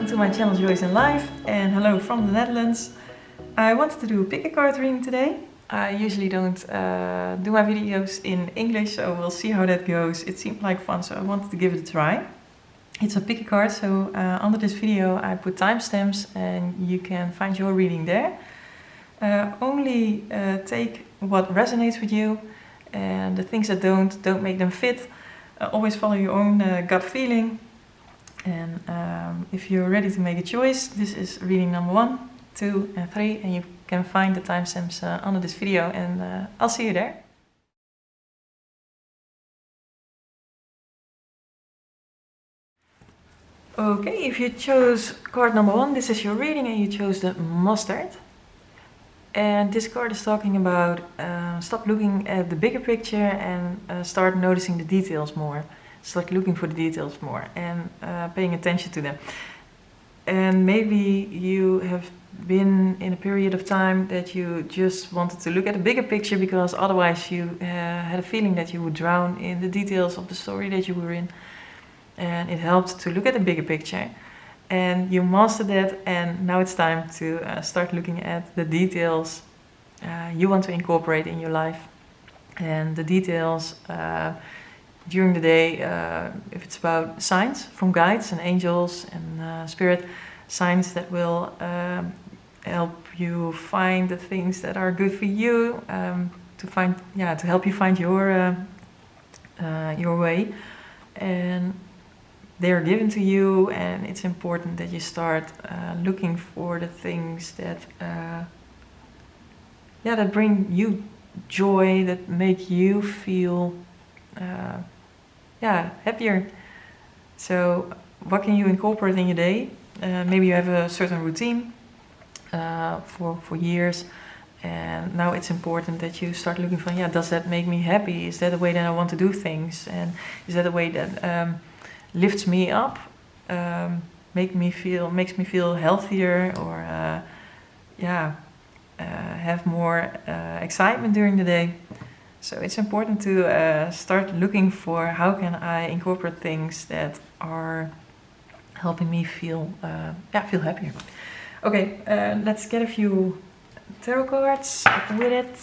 welcome to my channel Joys in Life, and hello from the Netherlands. I wanted to do a pick a card reading today. I usually don't do my videos in English, so we'll see how that goes. It seemed like fun, so I wanted to give it a try. It's a pick a card, so under this video I put timestamps and you can find your reading there. Only take what resonates with you, and the things that don't make them fit. Always follow your own gut feeling. And if you're ready to make a choice, this is reading number 1, 2 and 3, and you can find the timestamps under this video, and I'll see you there. Okay, if you chose card number 1, this is your reading and you chose the mustard. And this card is talking about stop looking at the bigger picture and start noticing the details more. Start looking for the details more and paying attention to them. And maybe you have been in a period of time that you just wanted to look at a bigger picture because otherwise you had a feeling that you would drown in the details of the story that you were in. And it helped to look at the bigger picture. And you mastered that, and now it's time to start looking at the details you want to incorporate in your life. And the details during the day, if it's about signs from guides and angels and spirit, signs that will help you find the things that are good for you, to help you find your way. And they are given to you, and it's important that you start looking for the things that that bring you joy, that make you feel happier. So what can you incorporate in your day? Maybe you have a certain routine for years, and now it's important that you start looking for, does that make me happy? Is that the way that I want to do things? And is that the way that lifts me up, makes me feel healthier, or have more excitement during the day. So it's important to start looking for how can I incorporate things that are helping me feel happier. Okay, let's get a few tarot cards with it.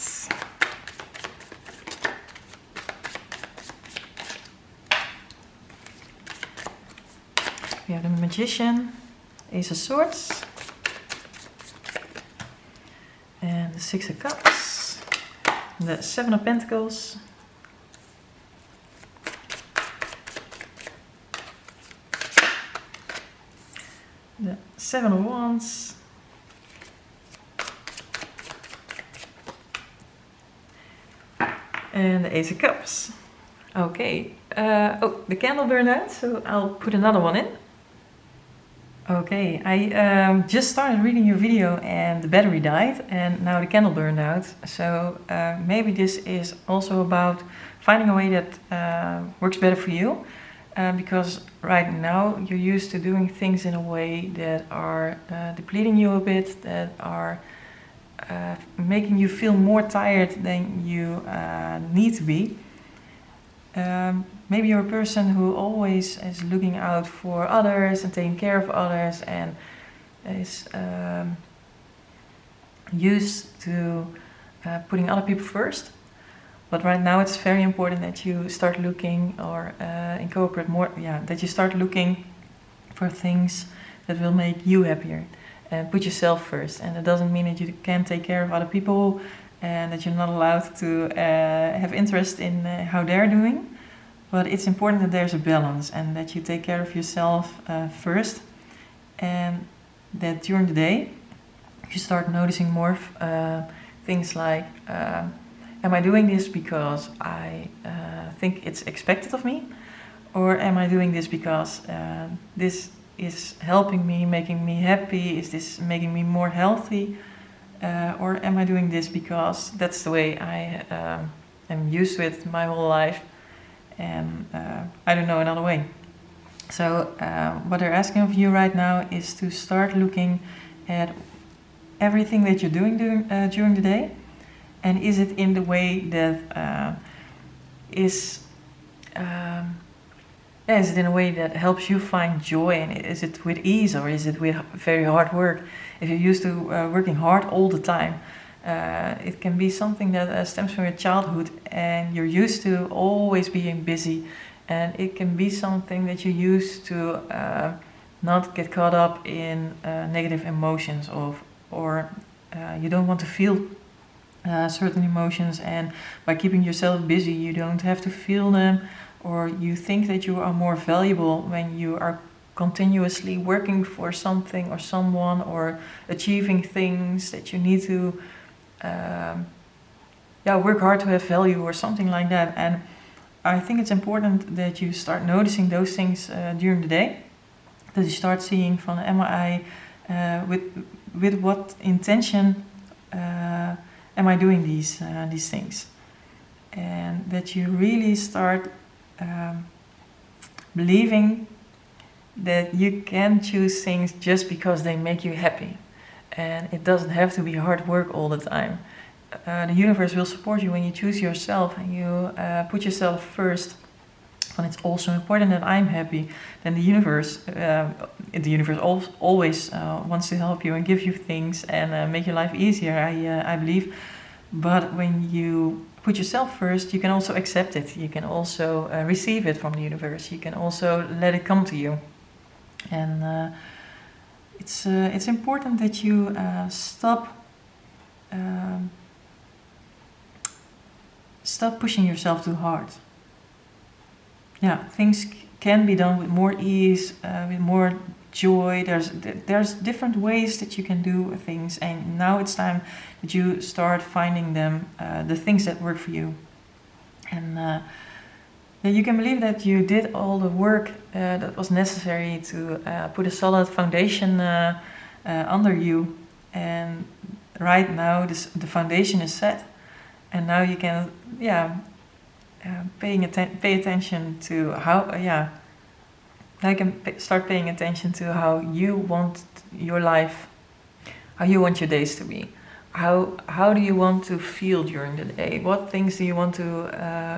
We have the Magician, Ace of Swords, and the Six of Cups, the Seven of Pentacles, the Seven of Wands, and the Ace of Cups. Okay, the candle burned out, so I'll put another one in. Okay, I just started reading your video and the battery died, and now the candle burned out. So maybe this is also about finding a way that works better for you, because right now you're used to doing things in a way that are depleting you a bit, that are making you feel more tired than you need to be. Maybe you're a person who always is looking out for others and taking care of others, and is used to putting other people first. But right now it's very important that you start looking, or incorporate more, that you start looking for things that will make you happier, and put yourself first. And it doesn't mean that you can't take care of other people and that you're not allowed to have interest in how they're doing. But it's important that there's a balance, and that you take care of yourself first, and that during the day you start noticing more things like, am I doing this because I think it's expected of me? Or am I doing this because this is helping me, making me happy? Is this making me more healthy? Or am I doing this because that's the way I am used to it my whole life, and I don't know another way? So what they're asking of you right now is to start looking at everything that you're doing during the day, and is it in the way that is yeah, is it in a way that helps you find joy, and is it with ease, or is it with very hard work? If you're used to working hard all the time, it can be something that stems from your childhood, and you're used to always being busy, and it can be something that you use to not get caught up in negative emotions, or you don't want to feel certain emotions, and by keeping yourself busy you don't have to feel them, or you think that you are more valuable when you are continuously working for something or someone, or achieving things that you need to work hard to have value or something like that. And I think it's important that you start noticing those things during the day, that you start seeing from, am I with what intention am I doing these things, and that you really start believing that you can choose things just because they make you happy, and it doesn't have to be hard work all the time. The universe will support you when you choose yourself and you put yourself first. And it's also important that I'm happy. Then the universe always wants to help you and give you things and make your life easier, I believe. But when you put yourself first, you can also accept it. You can also receive it from the universe. You can also let it come to you. And it's important that you stop pushing yourself too hard. Yeah, things can be done with more ease, with more joy. There's different ways that you can do things, and now it's time that you start finding them, the things that work for you. And you can believe that you did all the work that was necessary to put a solid foundation under you, and right now the foundation is set, and now you can pay attention to how now you can start paying attention to how you want your life, how you want your days to be, how do you want to feel during the day, what things do you want to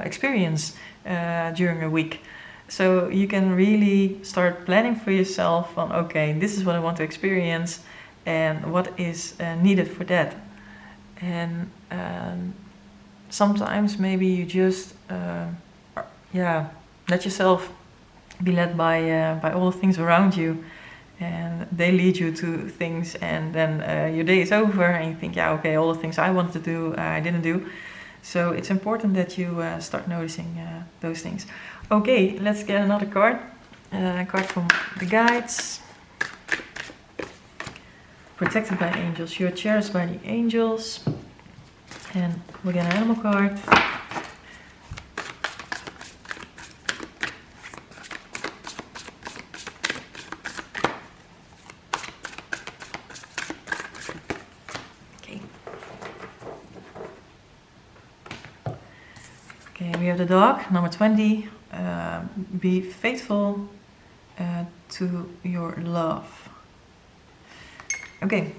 experience during a week. So you can really start planning for yourself on, okay, this is what I want to experience and what is needed for that. And sometimes maybe you just let yourself be led by all the things around you, and they lead you to things, and then your day is over and you think, okay, all the things I wanted to do I didn't do. So it's important that you start noticing those things. Okay, let's get another card. A card from the guides. Protected by angels. You're cherished by the angels. And we get an animal card. Okay, we have the dog, number 20. Be faithful to your love. Okay.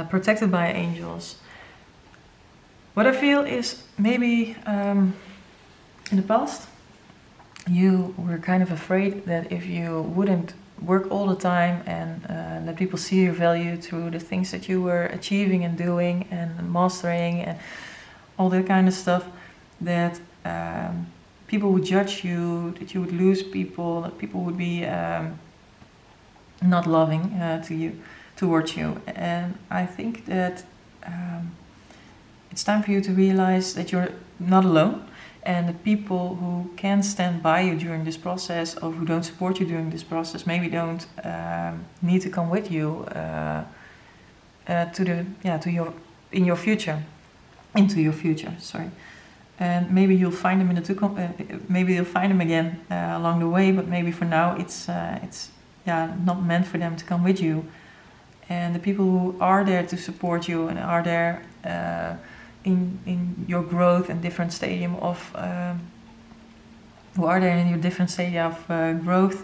Protected by angels. What I feel is maybe in the past you were kind of afraid that if you wouldn't work all the time and let people see your value through the things that you were achieving and doing and mastering and all that kind of stuff, that people would judge you, that you would lose people, that people would be not loving towards you. And I think that it's time for you to realize that you're not alone, and the people who can stand by you during this process, or who don't support you during this process, maybe don't need to come with you into your future. Sorry, and maybe you'll find them maybe you'll find them again along the way, but maybe for now it's not meant for them to come with you. And the people who are there to support you and are there in your growth and different stadium of who are there in your different stadia of growth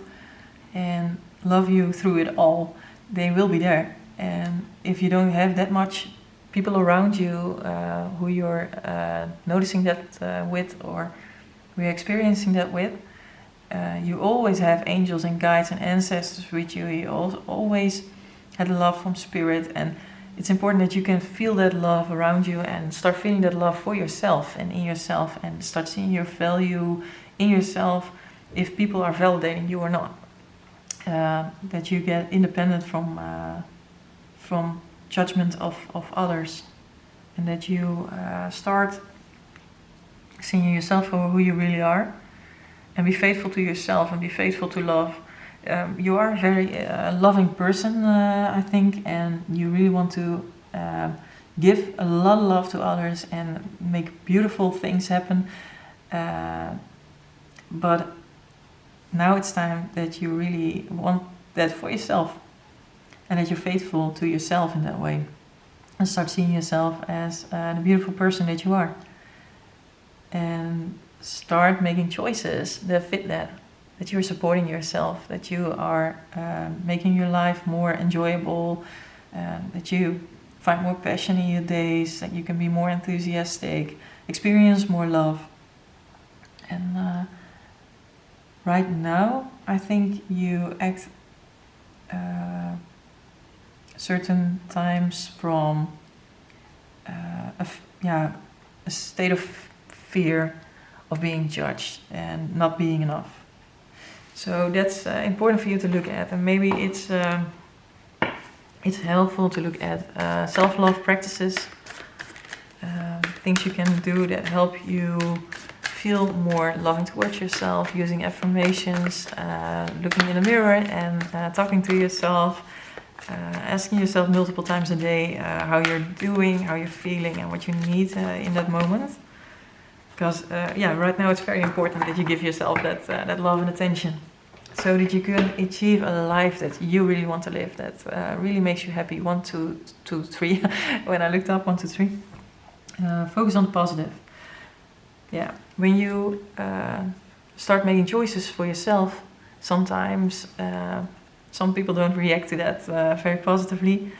and love you through it all, they will be there. And if you don't have that much people around you who you're noticing that with, or who you're experiencing that with, you always have angels and guides and ancestors with you. You always had love from spirit, and it's important that you can feel that love around you and start feeling that love for yourself and in yourself, and start seeing your value in yourself if people are validating you or not. That you get independent from judgment of others, and that you start seeing yourself for who you really are, and be faithful to yourself and be faithful to love. You are a very loving person, I think, and you really want to give a lot of love to others and make beautiful things happen. But now it's time that you really want that for yourself, and that you're faithful to yourself in that way, and start seeing yourself as the beautiful person that you are, and start making choices that fit that you're supporting yourself, that you are making your life more enjoyable, that you find more passion in your days, that you can be more enthusiastic, experience more love. And right now, I think you act certain times from a state of fear of being judged and not being enough. So that's important for you to look at, and maybe it's helpful to look at self-love practices, things you can do that help you feel more loving towards yourself, using affirmations, looking in the mirror and talking to yourself, asking yourself multiple times a day how you're doing, how you're feeling, and what you need in that moment. Because right now it's very important that you give yourself that love and attention, so that you can achieve a life that you really want to live, that really makes you happy. 1, 2, 2, 3. When I looked up, 1, 2, 3. Focus on the positive. Yeah, when you start making choices for yourself, sometimes some people don't react to that very positively,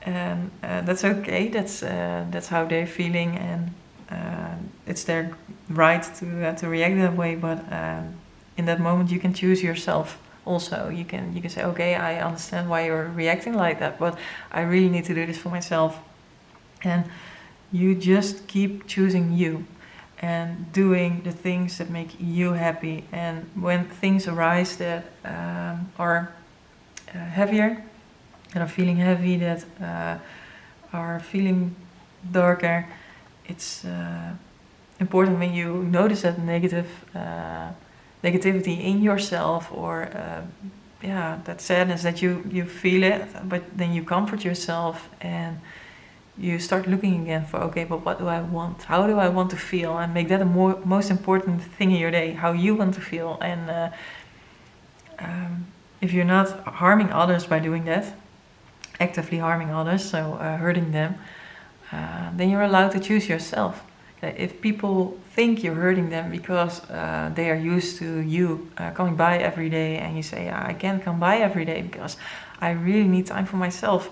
and that's okay. That's how they're feeling, and it's their right to react that way. But in that moment, you can choose yourself. Also, you can say, okay, I understand why you're reacting like that, but I really need to do this for myself. And you just keep choosing you and doing the things that make you happy. And when things arise that are heavier, that are feeling heavy, that are feeling darker, it's important when you notice that negativity in yourself, or that sadness, that you feel it, but then you comfort yourself and you start looking again for, okay, but what do I want? How do I want to feel? And make that the most important thing in your day, how you want to feel. And if you're not harming others by doing that, actively harming others, so hurting them, then you're allowed to choose yourself. If people think you're hurting them because they are used to you coming by every day, and you say, I can't come by every day because I really need time for myself,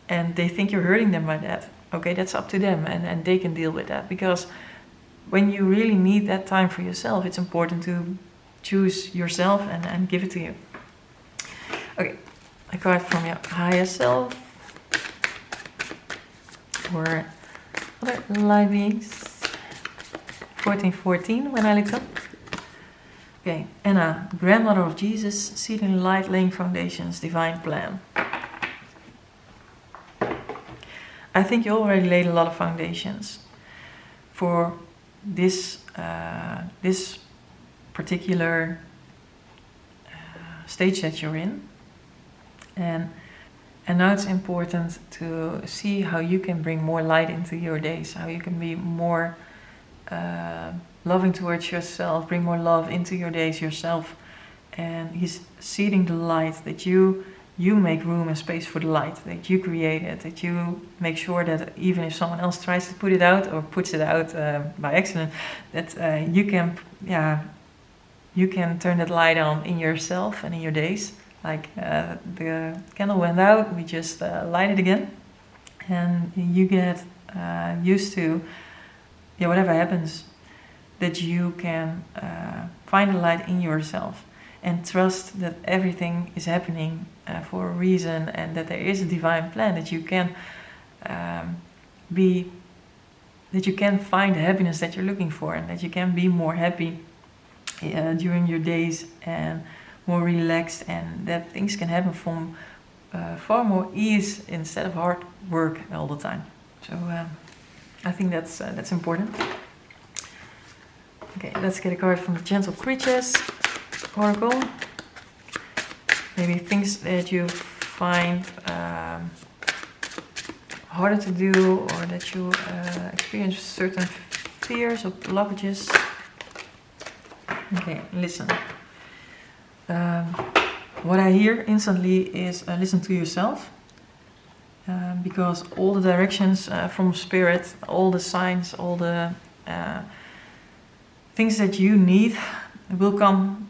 and they think you're hurting them by that, okay, that's up to them, and they can deal with that. Because when you really need that time for yourself, it's important to choose yourself and give it to you. Okay, a card from your higher self or other light beings. 1414 when I looked up. Okay, Anna, grandmother of Jesus, sealing light, laying foundations, divine plan. I think you already laid a lot of foundations for this particular stage that you're in, and now it's important to see how you can bring more light into your days, how you can be more loving towards yourself, bring more love into your days yourself. And he's seeding the light, that you make room and space for the light, that you create it, that you make sure that even if someone else tries to put it out or puts it out by accident, that you can turn that light on in yourself and in your days. Like the candle went out, we just light it again, and you get used to whatever happens, that you can find the light in yourself. and trust that everything is happening for a reason, and that there is a divine plan, that you can that you can find the happiness that you're looking for, and that you can be more happy during your days and more relaxed, and that things can happen from far more ease instead of hard work all the time. So I think that's important. Okay, let's get a card from the Gentle Creatures Oracle. Maybe things that you find harder to do, or that you experience certain fears or blockages. Okay, listen. What I hear instantly is listen to yourself, because all the directions from Spirit, all the signs, all the things that you need will come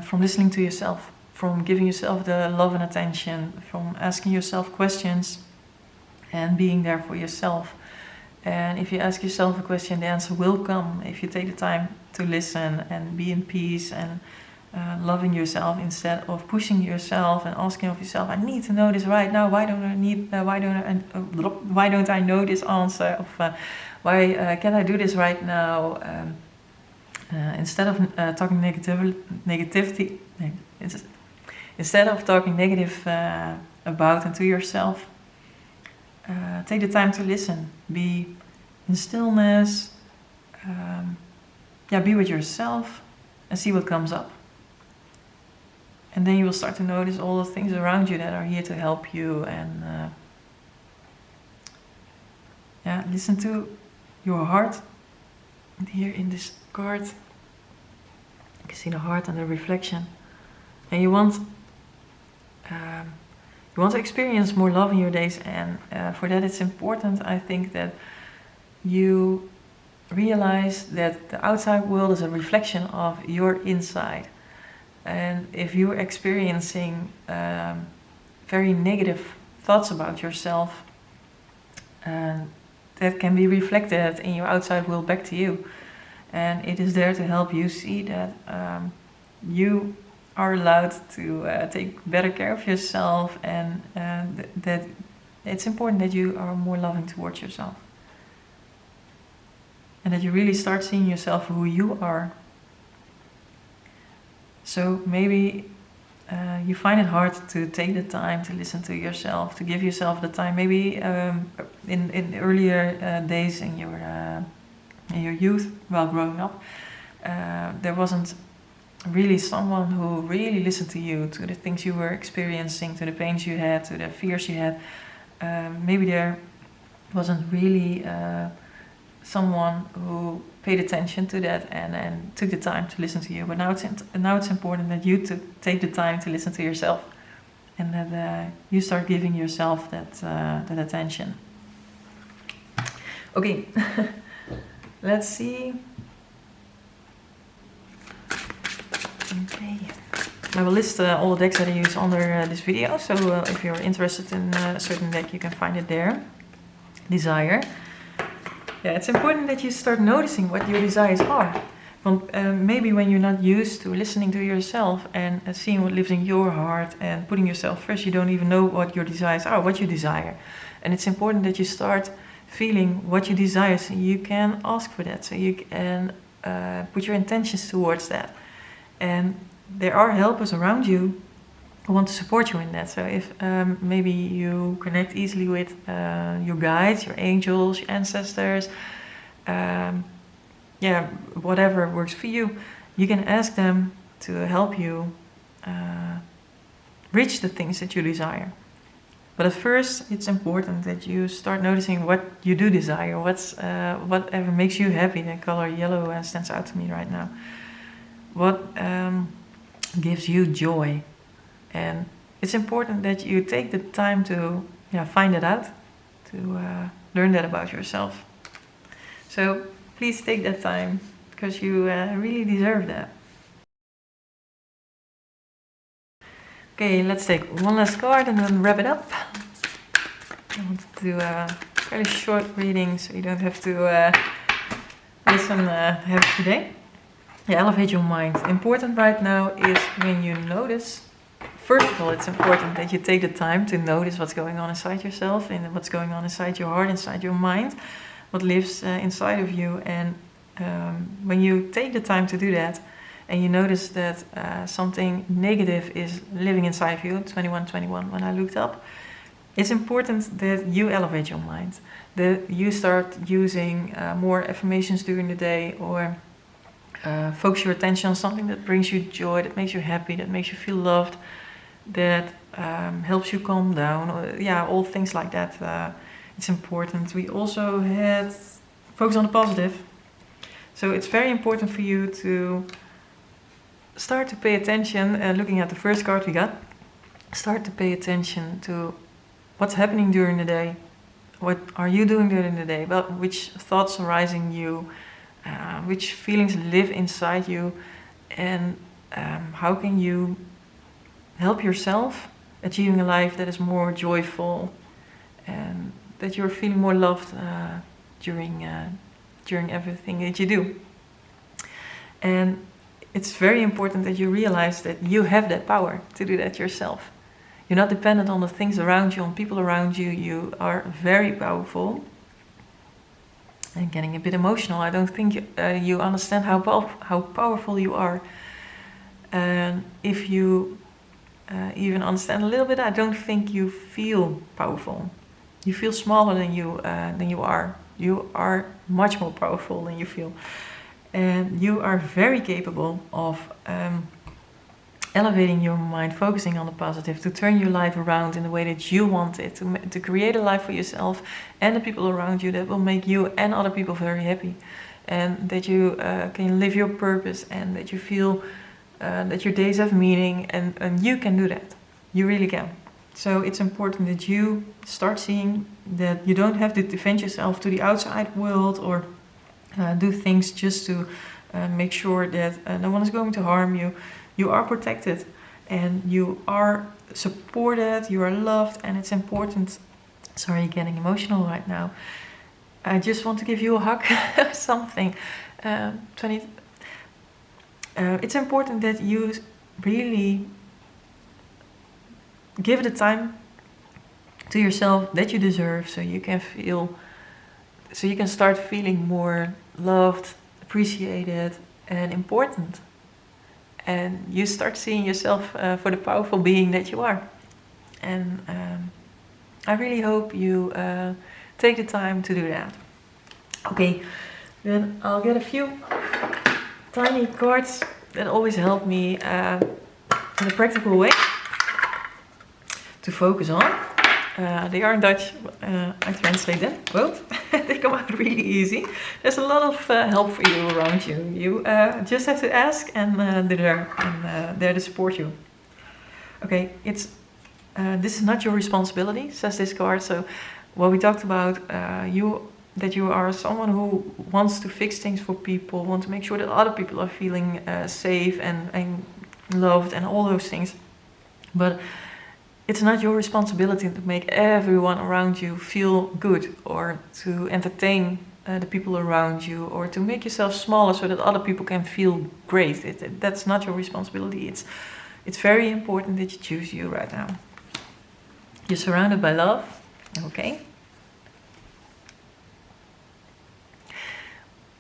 from listening to yourself, from giving yourself the love and attention, from asking yourself questions and being there for yourself. And if you ask yourself a question, the answer will come if you take the time to listen and be in peace and loving yourself, instead of pushing yourself and asking of yourself, I need to know this right now. Why don't I know this answer? Of why can't I do this right now? Instead of talking negativity, instead of talking negative about and to yourself, take the time to listen. Be in stillness. Be with yourself and see what comes up. And then you will start to notice all the things around you that are here to help you. And listen to your heart. And here in this card, you can see the heart and the reflection. And you want to experience more love in your days. And for that, it's important, I think, that you realize that the outside world is a reflection of your inside. And if you're experiencing very negative thoughts about yourself, that can be reflected in your outside world back to you. And it is there to help you see that you are allowed to take better care of yourself, and that it's important that you are more loving towards yourself. And that you really start seeing yourself for who you are. So maybe you find it hard to take the time to listen to yourself, to give yourself the time. Maybe in earlier days in your youth, while growing up, there wasn't really someone who really listened to you, to the things you were experiencing, to the pains you had, to the fears you had. Maybe there wasn't really someone who paid attention to that and took the time to listen to you. But now it's important that you take the time to listen to yourself, and that you start giving yourself that attention. Okay, let's see. Okay, I will list all the decks that I use under this video. So if you're interested in a certain deck, you can find it there. Desire. Yeah, it's important that you start noticing what your desires are. Maybe when you're not used to listening to yourself and seeing what lives in your heart and putting yourself first, you don't even know what your desires are, what you desire. And it's important that you start feeling what you desire, so you can ask for that, so you can put your intentions towards that. And there are helpers around you who want to support you in that. So if maybe you connect easily with your guides, your angels, your ancestors, whatever works for you, you can ask them to help you reach the things that you desire. But at first, it's important that you start noticing what you do desire, whatever makes you happy. The color yellow stands out to me right now. What gives you joy? And it's important that you take the time to find it out, to learn that about yourself. So please take that time, because you really deserve that. Okay, let's take one last card and then wrap it up. I want to do a fairly short reading, so you don't have to listen heavy today. Yeah, elevate your mind. Important right now is when you notice. First of all, it's important that you take the time to notice what's going on inside yourself and what's going on inside your heart, inside your mind, what lives inside of you. And when you take the time to do that and you notice that something negative is living inside of you, 2121 when I looked up, it's important that you elevate your mind, that you start using more affirmations during the day, or focus your attention on something that brings you joy, that makes you happy, that makes you feel loved, that helps you calm down, or, yeah, all things like that. It's important. We also had focus on the positive. So it's very important for you to start to pay attention, looking at the first card we got, start to pay attention to what's happening during the day. What are you doing during the day? Well, which thoughts are rising you? Which feelings live inside you? And how can you help yourself achieving a life that is more joyful and that you're feeling more loved during everything that you do? And it's very important that you realize that you have that power to do that yourself. You're not dependent on the things around you, on people around you. You are very powerful. And getting a bit emotional. I don't think you understand how powerful you are. And if you even understand a little bit, I don't think you feel powerful. You feel smaller than you are. You are much more powerful than you feel. And you are very capable of elevating your mind, focusing on the positive, to turn your life around in the way that you want it, to create a life for yourself and the people around you that will make you and other people very happy. And that you can live your purpose, and that you feel that your days have meaning, and you can do that. You really can. So it's important that you start seeing that you don't have to defend yourself to the outside world, or do things just to make sure that no one is going to harm you. You are protected and you are supported, you are loved, and it's important. Sorry, getting emotional right now. I just want to give you a hug, something. It's important that you really give the time to yourself that you deserve, so you can start feeling more loved, appreciated, and important. And you start seeing yourself for the powerful being that you are. And I really hope you take the time to do that. Okay, then I'll get a few tiny cards that always help me in a practical way to focus on. They are in Dutch. I translate them both. They come out really easy. There's a lot of help for you around you. You just have to ask, and they're there to support you. Okay, this is not your responsibility, says this card. So, what we talked about, that you are someone who wants to fix things for people, want to make sure that other people are feeling safe and loved, and all those things. But it's not your responsibility to make everyone around you feel good, or to entertain the people around you, or to make yourself smaller so that other people can feel great. That's not your responsibility. It's very important that you choose you right now. You're surrounded by love, okay?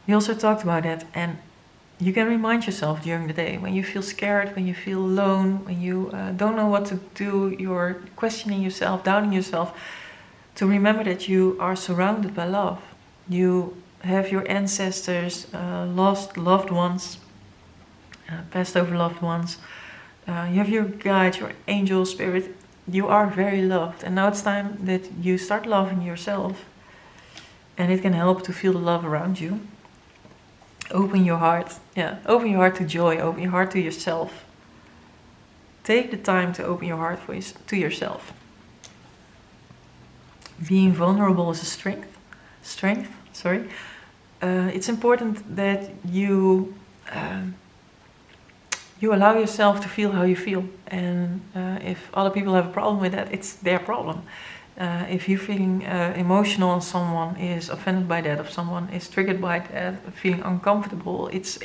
We also talked about that, and you can remind yourself during the day when you feel scared, when you feel alone, when you don't know what to do, you're questioning yourself, doubting yourself, to remember that you are surrounded by love. You have your ancestors, lost loved ones, passed over loved ones. You have your guide, your angel spirit. You are very loved, and now it's time that you start loving yourself, and it can help to feel the love around you. Open your heart, open your heart to joy, open your heart to yourself. Take the time to open your heart to yourself. Being vulnerable is a strength. It's important that you allow yourself to feel how you feel. And if other people have a problem with that, it's their problem. If you're feeling emotional and someone is offended by that, if someone is triggered by that, feeling uncomfortable, it's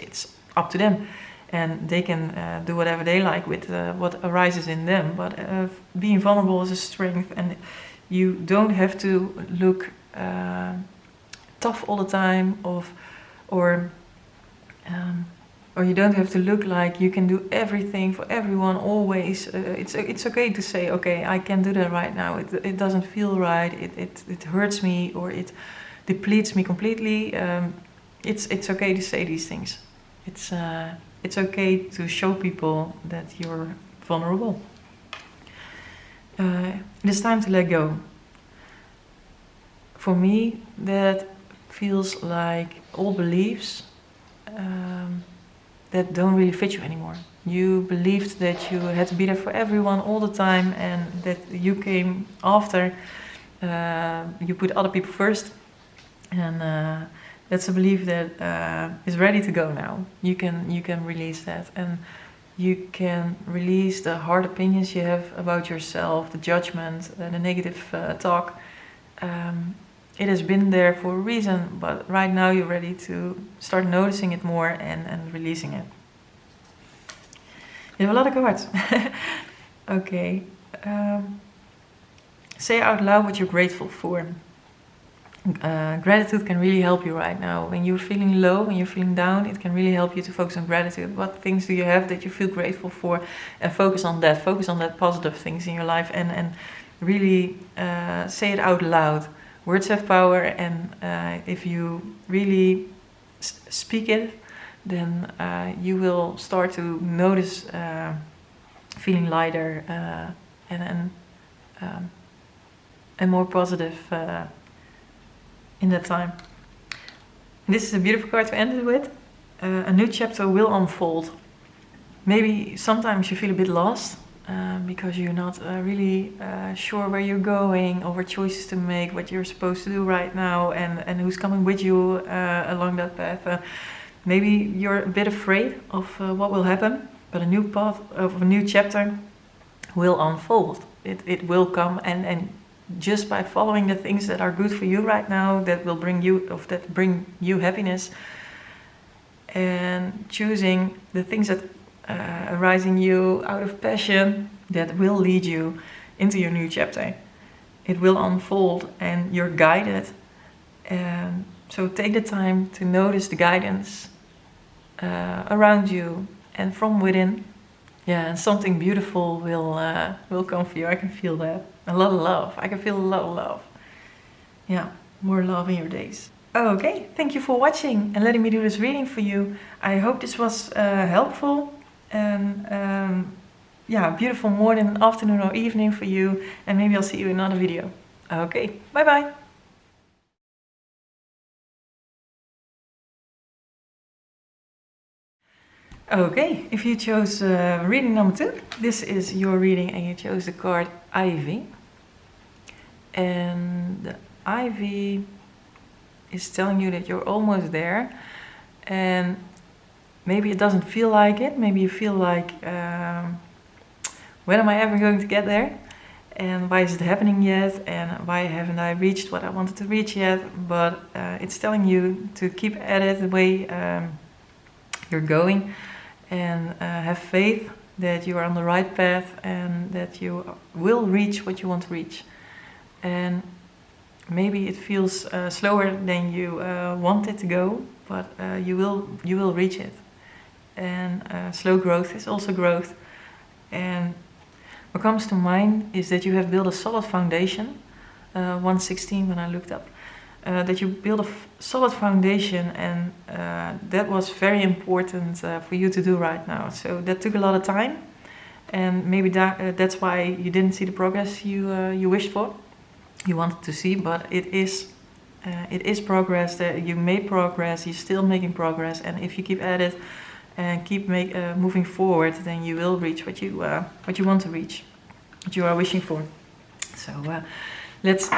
up to them, and they can do whatever they like with what arises in them. But being vulnerable is a strength, and you don't have to look tough all the time, or you don't have to look like you can do everything for everyone always. It's okay to say, okay, I can't do that right now. It doesn't feel right. It hurts me, or it depletes me completely. It's okay to say these things. It's okay to show people that you're vulnerable. It is time to let go. For me, that feels like old beliefs that don't really fit you anymore. You believed that you had to be there for everyone all the time, and that you came after. You put other people first, and that's a belief that is ready to go now. You can release that, and you can release the hard opinions you have about yourself, the judgment, the negative talk. It has been there for a reason, but right now you're ready to start noticing it more and releasing it. You have a lot of cards. Okay. Say out loud what you're grateful for. Gratitude can really help you right now. When you're feeling low, when you're feeling down, it can really help you to focus on gratitude. What things do you have that you feel grateful for? And focus on that. Focus on that positive things in your life, and really say it out loud. Words have power, and if you really speak it, then you will start to notice feeling lighter and more positive in that time. This is a beautiful card to end it with. A new chapter will unfold. Maybe sometimes you feel a bit lost because you're not really sure where you're going, or what choices to make, what you're supposed to do right now, and who's coming with you along that path. Maybe you're a bit afraid of what will happen, but a new path of a new chapter will unfold. It will come, and just by following the things that are good for you right now, that will bring you happiness, and choosing the things that arising you out of passion, that will lead you into your new chapter. It will unfold, and you're guided. And so take the time to notice the guidance around you and from within. Yeah, and something beautiful will come for you. I can feel that. A lot of love. I can feel a lot of love. Yeah, more love in your days. Okay, thank you for watching and letting me do this reading for you. I hope this was helpful. And yeah, beautiful morning, afternoon, or evening for you. And maybe I'll see you in another video. Okay, bye bye. Okay, if you chose reading number 2, this is your reading, and you chose the card Ivy. And the Ivy is telling you that you're almost there, and maybe it doesn't feel like it. Maybe you feel like, when am I ever going to get there? And why is it happening yet? And why haven't I reached what I wanted to reach yet? But it's telling you to keep at it the way you're going, and have faith that you are on the right path, and that you will reach what you want to reach. And maybe it feels slower than you want it to go, but you will reach it. And slow growth is also growth. And what comes to mind is that you have built a solid foundation. 116 when I looked up. That you build a solid foundation, and that was very important for you to do right now. So that took a lot of time, and maybe that's why you didn't see the progress you wished for, you wanted to see. But it is progress. That you made progress. You're still making progress, and if you keep at it and keep moving forward, then you will reach what you want to reach, what you are wishing for. So let's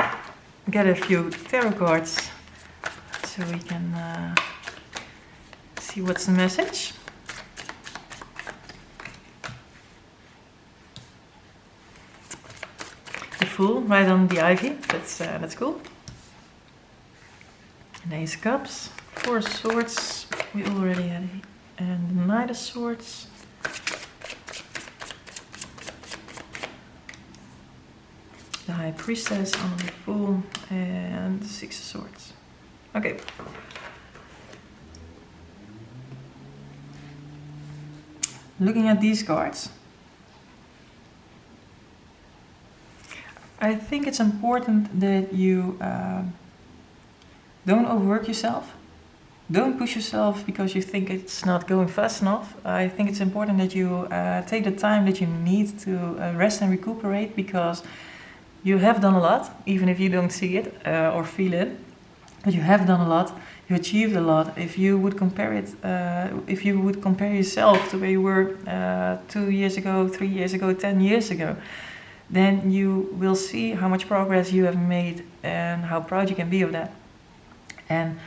get a few tarot cards so we can see what's the message. The Fool, right on the Ivy. That's cool. An Ace of Cups, 4 of Swords. We already had and the Knight of Swords. The High Priestess on the Fool, and the Six of Swords. Okay. Looking at these cards, I think it's important that you don't overwork yourself. Don't push yourself because you think it's not going fast enough. I think it's important that you take the time that you need to rest and recuperate, because you have done a lot, even if you don't see it or feel it. But you have done a lot. You achieved a lot. If you would compare it, if you would compare yourself to where you were 2 years ago, 3 years ago, 10 years ago, then you will see how much progress you have made and how proud you can be of that. And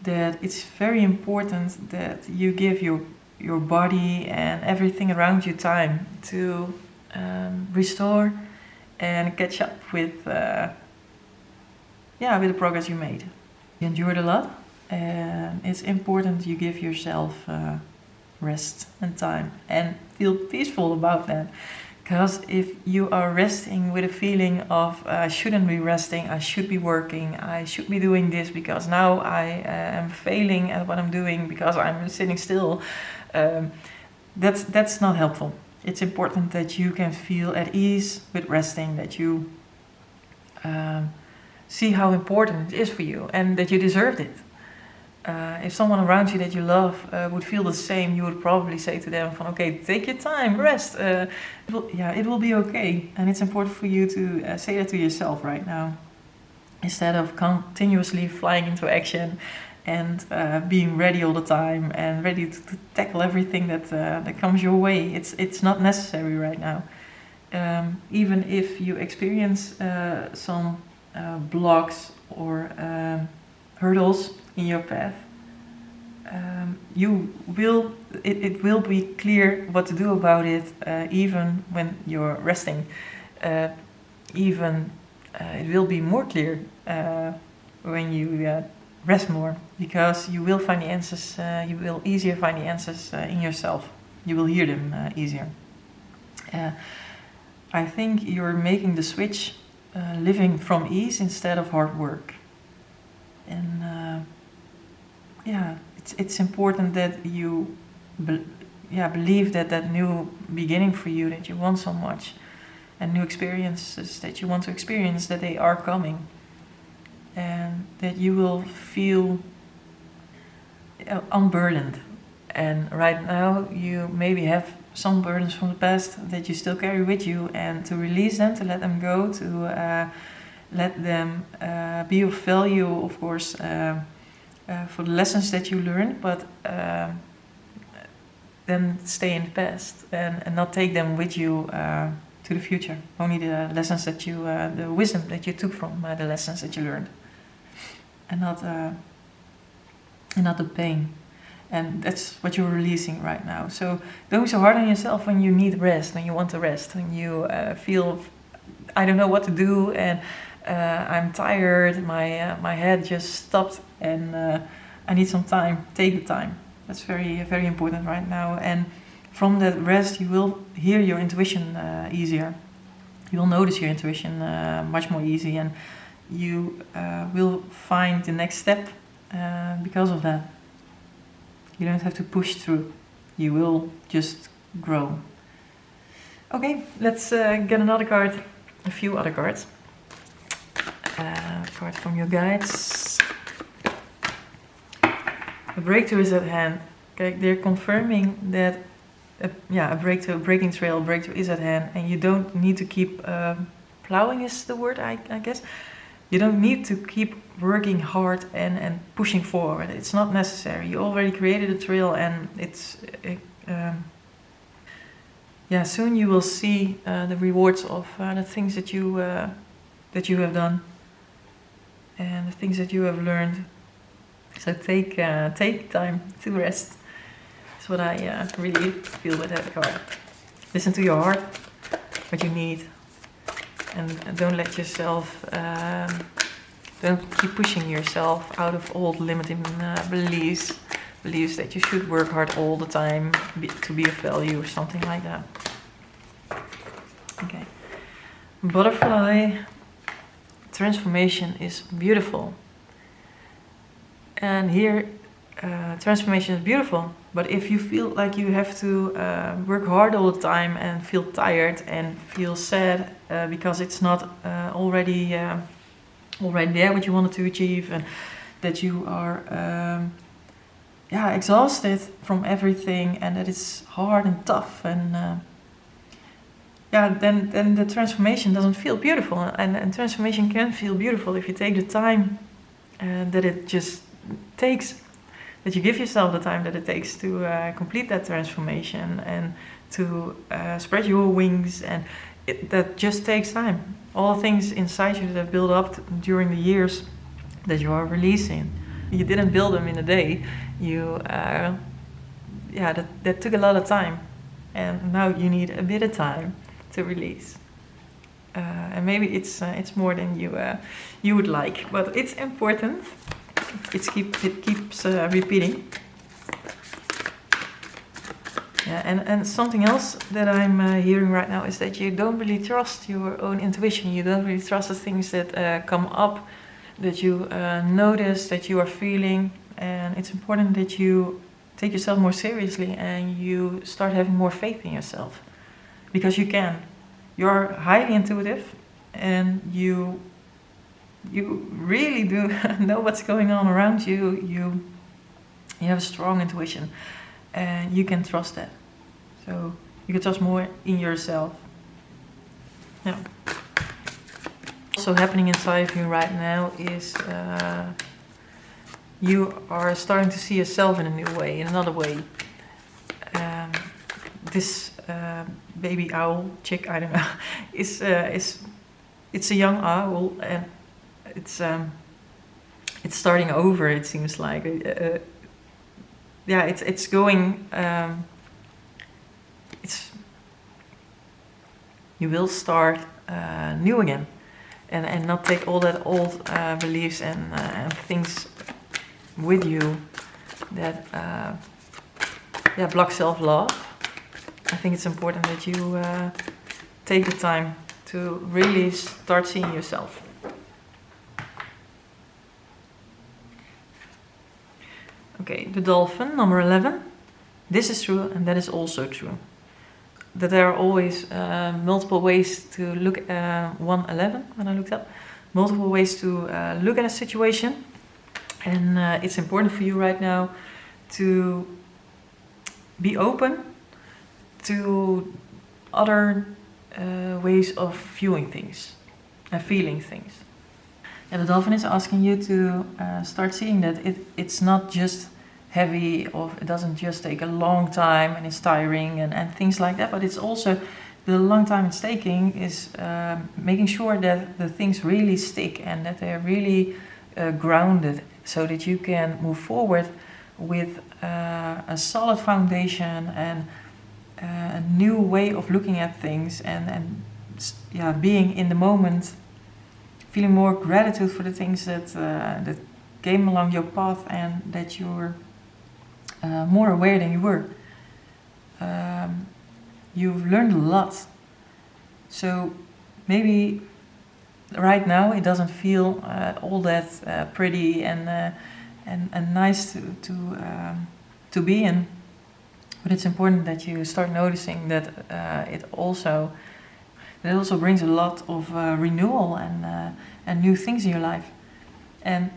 that it's very important that you give your body and everything around you time to restore and catch up with the progress you made. You endured a lot, and it's important you give yourself rest and time and feel peaceful about that. Because if you are resting with a feeling of I shouldn't be resting, I should be working, I should be doing this because now I am failing at what I'm doing because I'm sitting still, that's not helpful. It's important that you can feel at ease with resting, that you see how important it is for you and that you deserved it. If someone around you that you love would feel the same, you would probably say to them, okay, take your time, rest. It will be okay. And it's important for you to say that to yourself right now, instead of continuously flying into action and being ready all the time and ready to tackle everything that comes your way. It's not necessary right now. Even if you experience some blocks or hurdles in your path, it will be clear what to do about it, even when you're resting. It will be more clear when you rest more, because you will find the answers. You will easier find the answers in yourself. You will hear them easier. I think you're making the switch, living from ease instead of hard work. And it's important that you believe that new beginning for you that you want so much, and new experiences that you want to experience, that they are coming, and that you will feel unburdened. And right now you maybe have some burdens from the past that you still carry with you, and to release them, to let them go, to let them be of value, of course, for the lessons that you learned, but then stay in the past and not take them with you to the future. Only the lessons that you, the wisdom that you took from the lessons that you learned, and not the pain. And that's what you're releasing right now. So don't be so hard on yourself when you need rest, when you want to rest, when you feel, I don't know what to do, and I'm tired, my head just stopped, and I need some time. Take the time. That's very, very important right now. And from that rest, you will hear your intuition easier. You will notice your intuition much more easy, and you will find the next step because of that. You don't have to push through. You will just grow. Okay, let's get another card, a few other cards. Card from your guides. A breakthrough is at hand. Okay, they're confirming that a breaking trail, breakthrough is at hand, and you don't need to keep plowing is the word, I guess. You don't need to keep working hard and pushing forward. It's not necessary. You already created a trail, and soon you will see the rewards of the things that you have done and the things that you have learned. So take time to rest. That's what I really feel with that card. Listen to your heart, what you need. And don't let yourself, don't keep pushing yourself out of old limiting beliefs, believes that you should work hard all the time to be of value or something like that. Okay. Butterfly, transformation is beautiful. And here, transformation is beautiful. But if you feel like you have to work hard all the time and feel tired and feel sad because it's not already there what you wanted to achieve, and that you are exhausted from everything, and that it's hard and tough, and then the transformation doesn't feel beautiful. And transformation can feel beautiful if you take the time that it just takes, that you give yourself the time that it takes to complete that transformation and to spread your wings, and that just takes time. All the things inside you that have built up during the years that you are releasing, you didn't build them in a day. You, that took a lot of time, and now you need a bit of time to release. And maybe it's more than you would like, but it's important. It keeps repeating. Yeah, and something else that I'm hearing right now is that you don't really trust your own intuition. You don't really trust the things that come up, that you notice, that you are feeling. And it's important that you take yourself more seriously and you start having more faith in yourself. Because you can. You're highly intuitive, and you really do know what's going on around you. You have a strong intuition, and you can trust that. So you can trust more in yourself. Yeah. Also happening inside of you right now is you are starting to see yourself in a new way, in another way. This baby owl, chick, I don't know, it's a young owl, and it's starting over. It seems like it's going. You will start new again, and not take all that old beliefs and things with you that block self-love. I think it's important that you take the time to really start seeing yourself. Okay, the dolphin, number 11. This is true, and that is also true. That there are always multiple ways to look at 111 when I looked up. Multiple ways to look at a situation. And it's important for you right now to be open to other ways of viewing things and feeling things. And the dolphin is asking you to start seeing that it's not just heavy, or it doesn't just take a long time and it's tiring and things like that, but it's also the long time it's taking is making sure that the things really stick and that they're really grounded, so that you can move forward with a solid foundation and a new way of looking at things, and being in the moment, feeling more gratitude for the things that came along your path, and that you're more aware than you were. You've learned a lot, so maybe right now it doesn't feel all that pretty and nice to be in. But it's important that you start noticing that it also brings a lot of renewal and new things in your life. And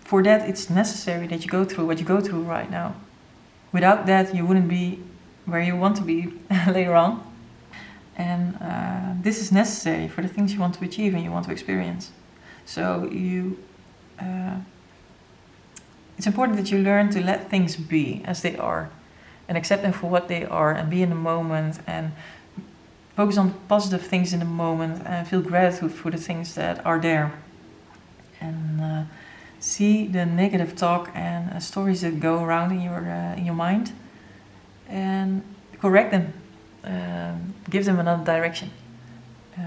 for that, it's necessary that you go through what you go through right now. Without that, you wouldn't be where you want to be later on. And this is necessary for the things you want to achieve and you want to experience. So it's important that you learn to let things be as they are, and accept them for what they are, and be in the moment, and focus on positive things in the moment, and feel gratitude for the things that are there. And see the negative talk and stories that go around in your mind, and correct them. Give them another direction.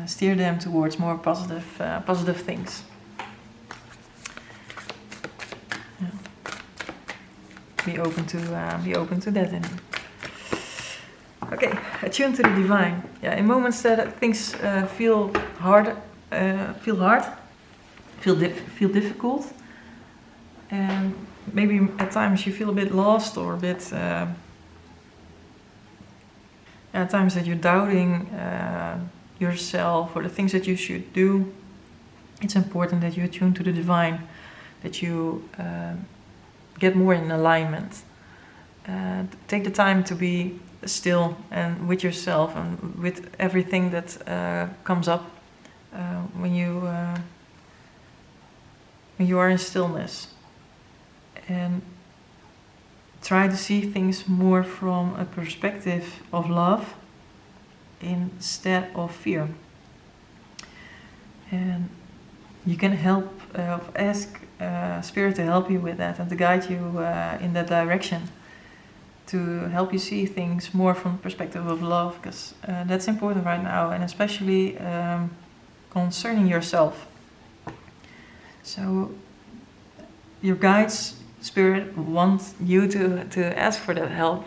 Steer them towards more positive things. Yeah. be open to that. Okay, attune to the divine. Yeah, in moments that things feel difficult, and maybe at times you feel a bit lost or a bit. At times that you're doubting yourself or the things that you should do. It's important that you attune to the divine, that you get more in alignment. Take the time to be still and with yourself and with everything that comes up when you are in stillness. And try to see things more from a perspective of love instead of fear. And you can ask Spirit to help you with that and to guide you in that direction, to help you see things more from the perspective of love, because that's important right now, and especially concerning yourself. So your guides, Spirit, want you to ask for that help,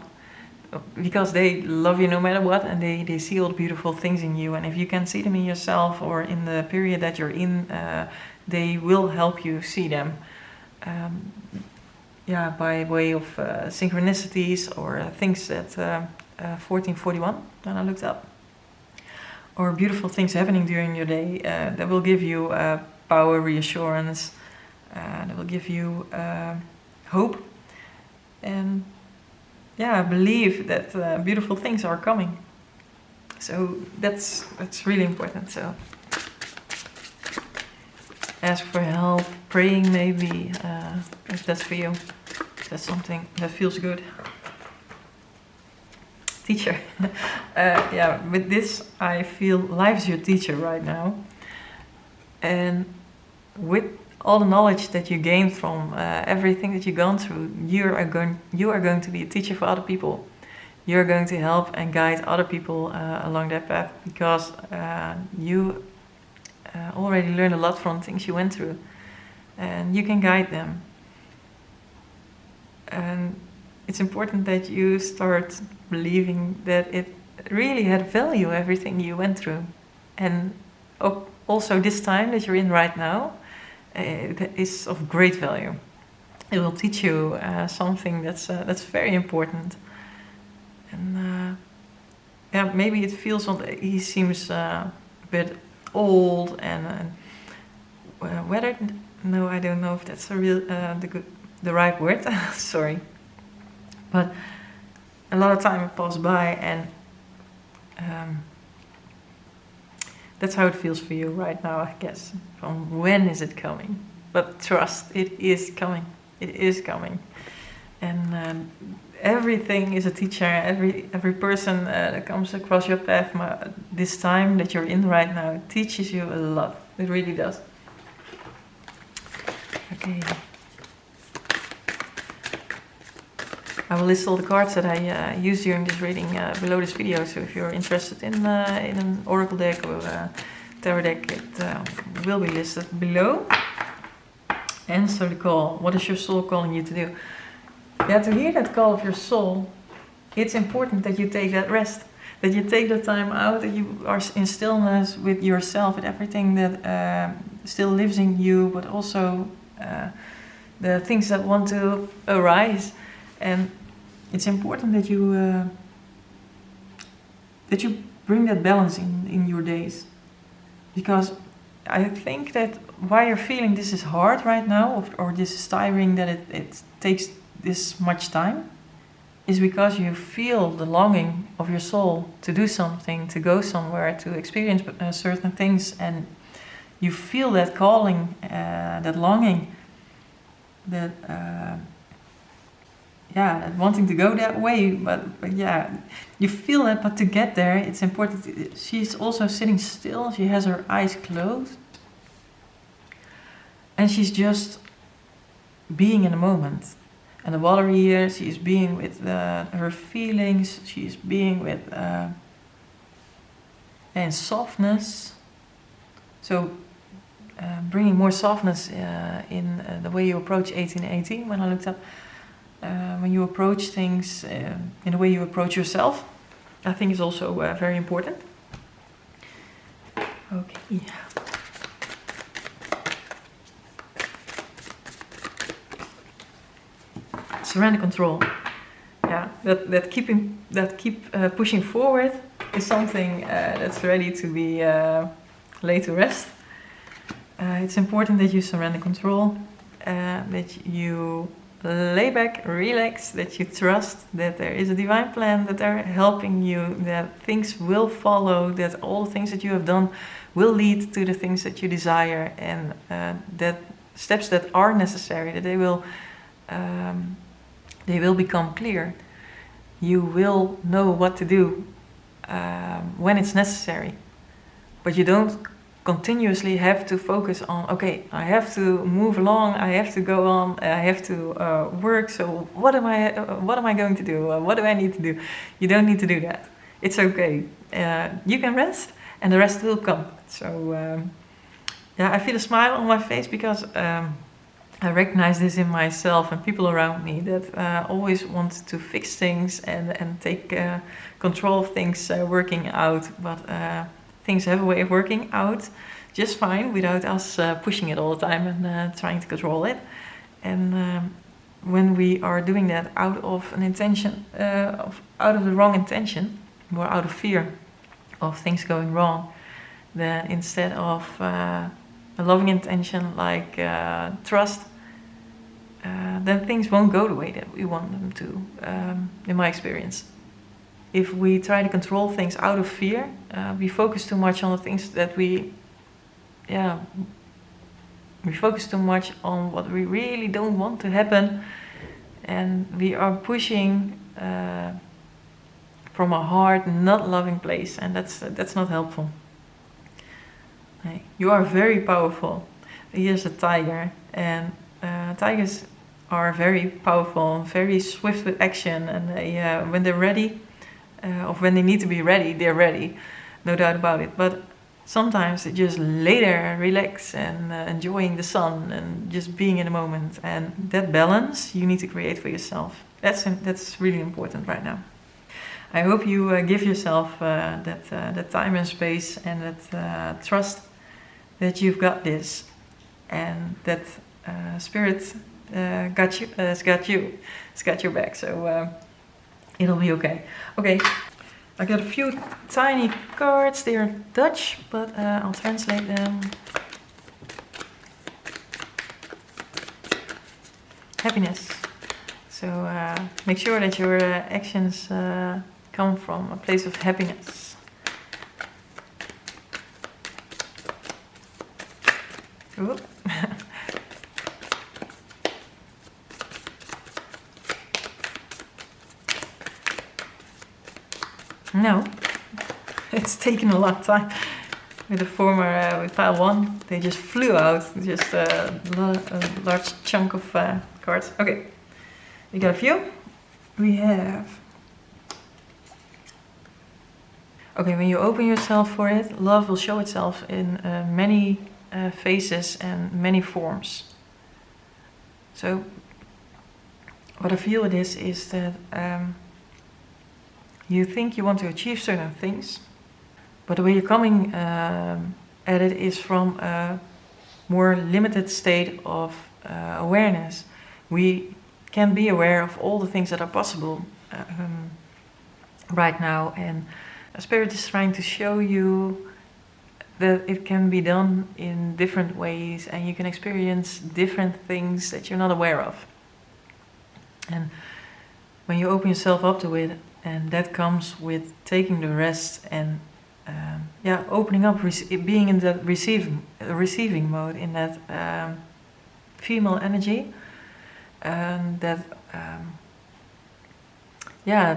because they love you no matter what, and they see all the beautiful things in you. And if you can see them in yourself or in the period that you're in, they will help you see them. By way of synchronicities or things that 1441, when I looked up, or beautiful things happening during your day that will give you power, reassurance, that will give you hope, and believe that beautiful things are coming. So that's really important. So ask for help, praying maybe, if that's for you. That's something that feels good. Teacher. With this I feel life is your teacher right now. And with all the knowledge that you gain from everything that you've gone through, you are going to be a teacher for other people. You're going to help and guide other people along that path, because you already learned a lot from things you went through, and you can guide them. And it's important that you start believing that it really had value, everything you went through. And also this time that you're in right now, it is of great value. It will teach you something that's very important. And maybe it feels he seems a bit old and weathered. No, I don't know if that's the right word. Sorry, but a lot of time passed by, and that's how it feels for you right now, I guess. From when is it coming? But trust, it is coming. It is coming. And everything is a teacher. Every person that comes across your path this time that you're in right now teaches you a lot. It really does. Okay. I will list all the cards that I used during this reading below this video. So if you're interested in an oracle deck or a tarot deck, it will be listed below. Answer the call. What is your soul calling you to do? To hear that call of your soul, it's important that you take that rest, that you take the time out, that you are in stillness with yourself, with everything that still lives in you, but also the things that want to arise. And it's important that you bring that balance in your days, because I think that why you're feeling this is hard right now, or this is tiring, that it takes this much time, is because you feel the longing of your soul to do something, to go somewhere, to experience certain things, and you feel that calling, that longing, that that wanting to go that way, but you feel that. But to get there, it's important. She's also sitting still. She has her eyes closed, and she's just being in the moment. And the water here, she is being with her feelings. She is being with and softness. So bringing more softness in the way you approach 1818. When I looked up. when you approach things in the way you approach yourself, I think is also very important. Okay. Surrender control. Yeah, that keep pushing forward is something that's ready to be laid to rest. It's important that you surrender control, that you lay back, relax, that you trust that there is a divine plan, that they're helping you, that things will follow, that all the things that you have done will lead to the things that you desire, and that steps that are necessary, that they will become clear. You will know what to do when it's necessary, but you don't continuously have to focus on, okay, I have to move along, I have to go on, I have to work, so what am I going to do? What do I need to do? You don't need to do that. It's okay. You can rest, and the rest will come. So yeah, I feel a smile on my face because I recognize this in myself and people around me that always want to fix things and take control of things working out, but things have a way of working out just fine without us pushing it all the time and trying to control it. And when we are doing that out of an intention, out of the wrong intention, or out of fear of things going wrong, then instead of a loving intention like trust, then things won't go the way that we want them to, in my experience. If we try to control things out of fear, we focus too much on the things that we focus too much on what we really don't want to happen, and we are pushing from a hard, not loving place, and that's not helpful. You are very powerful. Here's a tiger, and tigers are very powerful, very swift with action, and they, when they're ready, or when they need to be ready, they're ready, no doubt about it. But sometimes they just lay there and relax and enjoying the sun and just being in the moment. And that balance you need to create for yourself. That's really important right now. I hope you give yourself that time and space and that trust that you've got this, and that Spirit got you, has got your back. So it'll be okay. Okay, I got a few tiny cards. They are Dutch, but I'll translate them. Happiness. So make sure that your actions come from a place of happiness. Oop. No, it's taken a lot of time. With the former, with pile 1, they just flew out, just a large chunk of cards. Okay, we got a few. We have... Okay, when you open yourself for it, love will show itself in many faces and many forms. So, what I feel it is that you think you want to achieve certain things, but the way you're coming at it is from a more limited state of awareness. We can be aware of all the things that are possible right now, and Spirit is trying to show you that it can be done in different ways, and you can experience different things that you're not aware of. And when you open yourself up to it, and that comes with taking the rest and opening up, being in that receiving mode, in that female energy, and that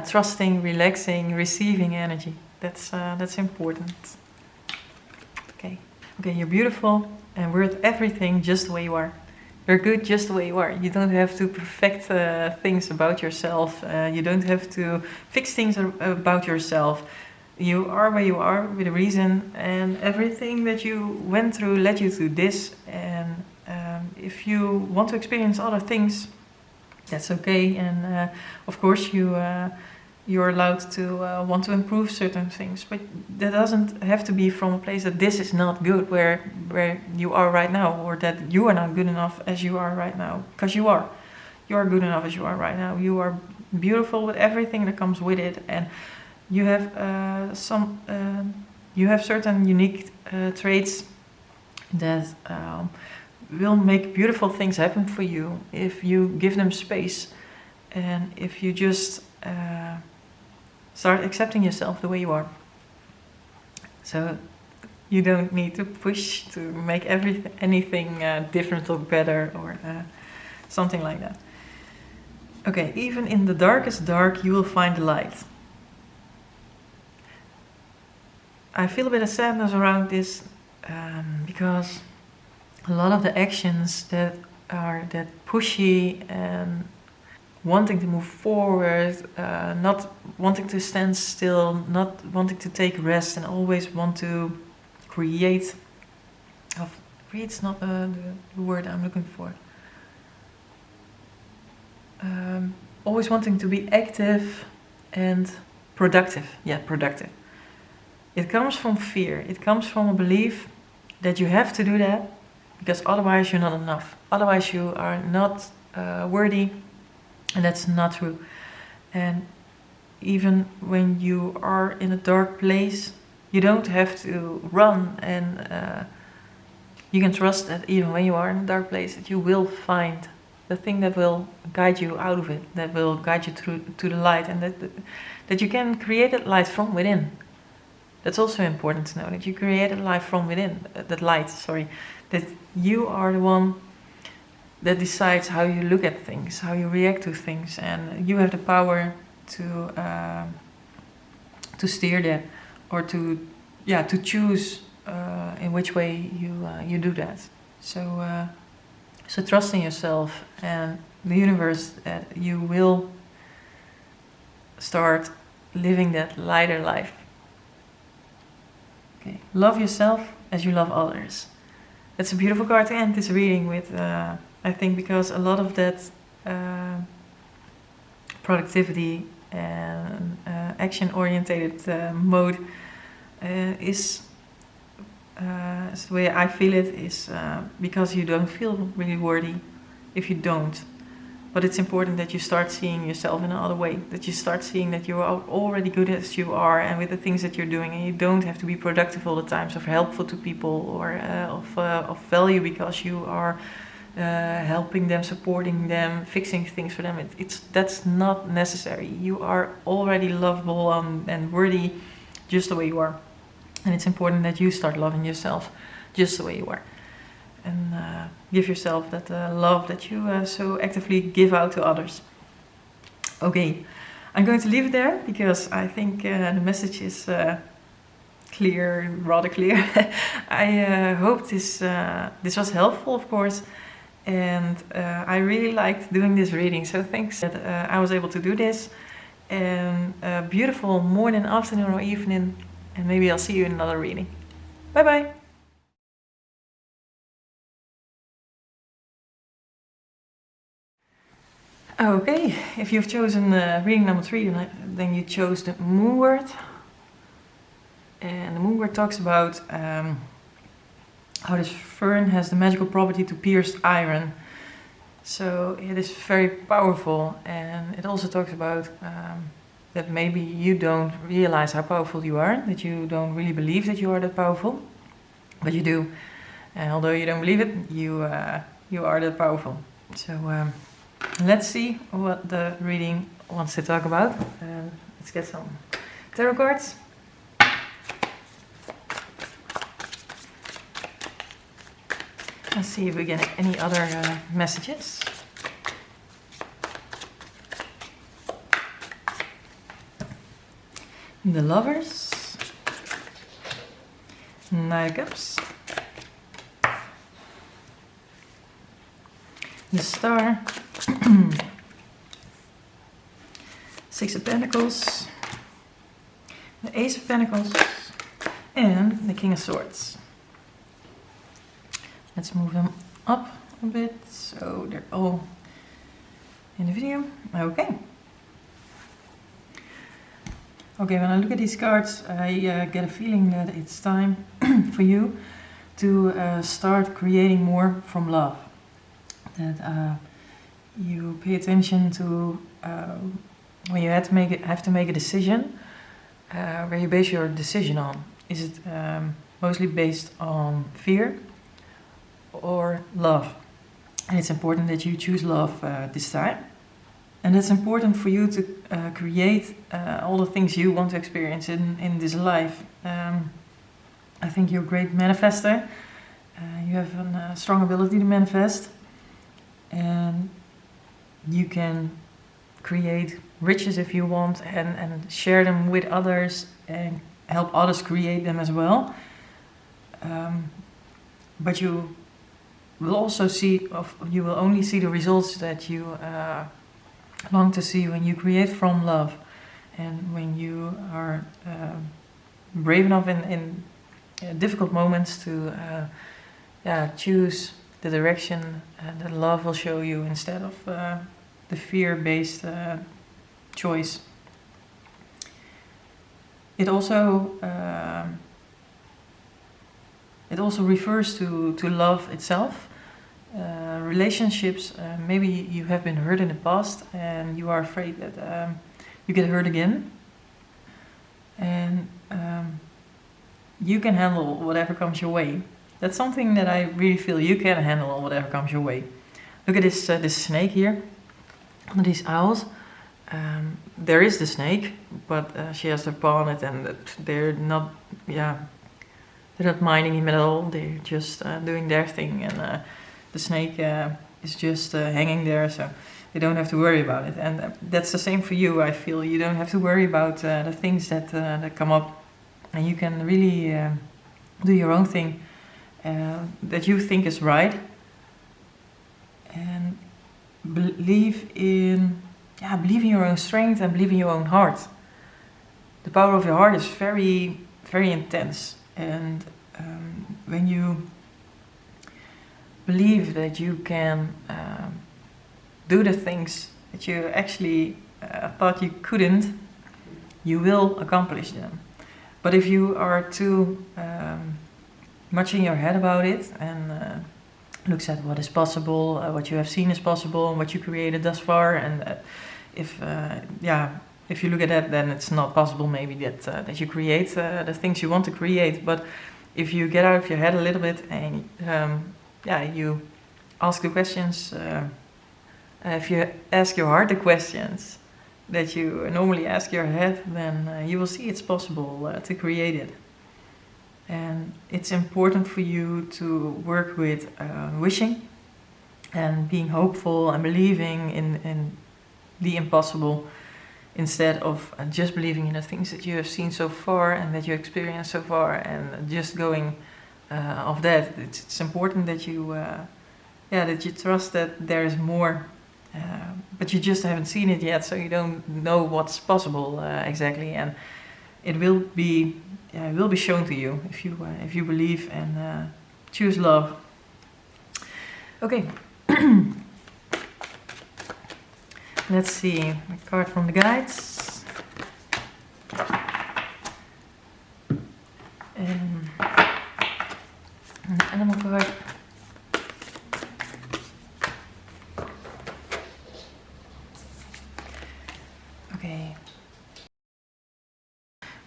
trusting, relaxing, receiving energy. That's important. Okay, you're beautiful and worth everything just the way you are. You're good just the way you are. You don't have to perfect things about yourself. You don't have to fix things about yourself. You are where you are with a reason, and everything that you went through led you to this. And if you want to experience other things, That's okay, and of course you're allowed to want to improve certain things, but that doesn't have to be from a place that this is not good where you are right now, or that you are not good enough as you are right now, because you are good enough as you are right now. You are beautiful with everything that comes with it, and you have certain unique traits that will make beautiful things happen for you if you give them space, and if you just start accepting yourself the way you are. So you don't need to push to make anything different or better, or something like that. Okay, even in the darkest dark, you will find the light. I feel a bit of sadness around this because a lot of the actions that are that pushy and wanting to move forward, not wanting to stand still, not wanting to take rest, and always want to create. Create's not the word I'm looking for. Always wanting to be active and productive. Yeah, productive. It comes from fear. It comes from a belief that you have to do that because otherwise you're not enough. Otherwise you are not worthy, and that's not true. And even when you are in a dark place, you don't have to run, and you can trust that even when you are in a dark place, that you will find the thing that will guide you out of it, that will guide you through to the light, and that you can create that light from within. That's also important to know, that you create a light from within, that you are the one that decides how you look at things, how you react to things, and you have the power to steer that, or to choose in which way you do that. So trust in yourself and the universe that you will start living that lighter life. Okay. Love yourself as you love others. That's a beautiful card to end this reading with, I think, because a lot of that productivity and action-orientated mode is the way I feel it, is because you don't feel really worthy if you don't. But it's important that you start seeing yourself in another way, that you start seeing that you are already good as you are, and with the things that you're doing, and you don't have to be productive all the time, so helpful to people, or of value because you are helping them, supporting them, fixing things for them. That's not necessary. You are already lovable and worthy just the way you are. And it's important that you start loving yourself just the way you are. And give yourself that love that you so actively give out to others. Okay, I'm going to leave it there because I think the message is rather clear. I hope this was helpful, of course. And I really liked doing this reading, so thanks that I was able to do this. And a beautiful morning, afternoon, or evening, and maybe I'll see you in another reading. Bye bye! Okay, if you've chosen reading number 3, then you chose the Moon Word. And the Moon Word talks about how this fern has the magical property to pierce iron. So it is very powerful, and it also talks about that maybe you don't realize how powerful you are, that you don't really believe that you are that powerful, but you do. And although you don't believe it, you are that powerful. So let's see what the reading wants to talk about. Let's get some tarot cards. Let's see if we get any other messages. The Lovers, Knight of Cups, the Star, Six of Pentacles, the Ace of Pentacles, and the King of Swords. Let's move them up a bit so they're all in the video. Okay. Okay, when I look at these cards, I get a feeling that it's time for you to start creating more from love. That you pay attention to when you have to make a decision, where you base your decision on. Is it mostly based on fear or love? And it's important that you choose love this time. And it's important for you to create all the things you want to experience in this life. I think you're a great manifester. You have a strong ability to manifest. And you can create riches if you want and share them with others and help others create them as well. But you will also you will only see the results that you long to see when you create from love, and when you are brave enough in difficult moments to choose the direction that love will show you instead of the fear-based choice. It also refers to love itself. Relationships, maybe you have been hurt in the past and you are afraid that you get hurt again. And you can handle whatever comes your way. That's something that I really feel you can handle whatever comes your way. Look at this snake here, under these owls. There is the snake, but she has their paw on it, and they're not minding him at all. They're just doing their thing, and the snake is just hanging there, so they don't have to worry about it. And that's the same for you. I feel you don't have to worry about the things that come up, and you can really do your own thing that you think is right, and believe in your own strength and believe in your own heart. The power of your heart is very, very intense, and when you believe that you can do the things that you actually thought you couldn't, you will accomplish them. But if you are too much in your head about it and looks at what is possible, what you have seen is possible, and what you created thus far, and if you look at that, then it's not possible maybe that you create the things you want to create. But if you get out of your head a little bit and you ask the questions, if you ask your heart the questions that you normally ask your head, then you will see it's possible to create it. And it's important for you to work with wishing and being hopeful and believing in the impossible, instead of just believing in the things that you have seen so far and that you experienced so far and just going off that. It's important that you trust that there is more, but you just haven't seen it yet, so you don't know what's possible exactly. And it will be shown to you if you believe and choose love. Okay. Let's see, a card from the guides. An animal card. Okay.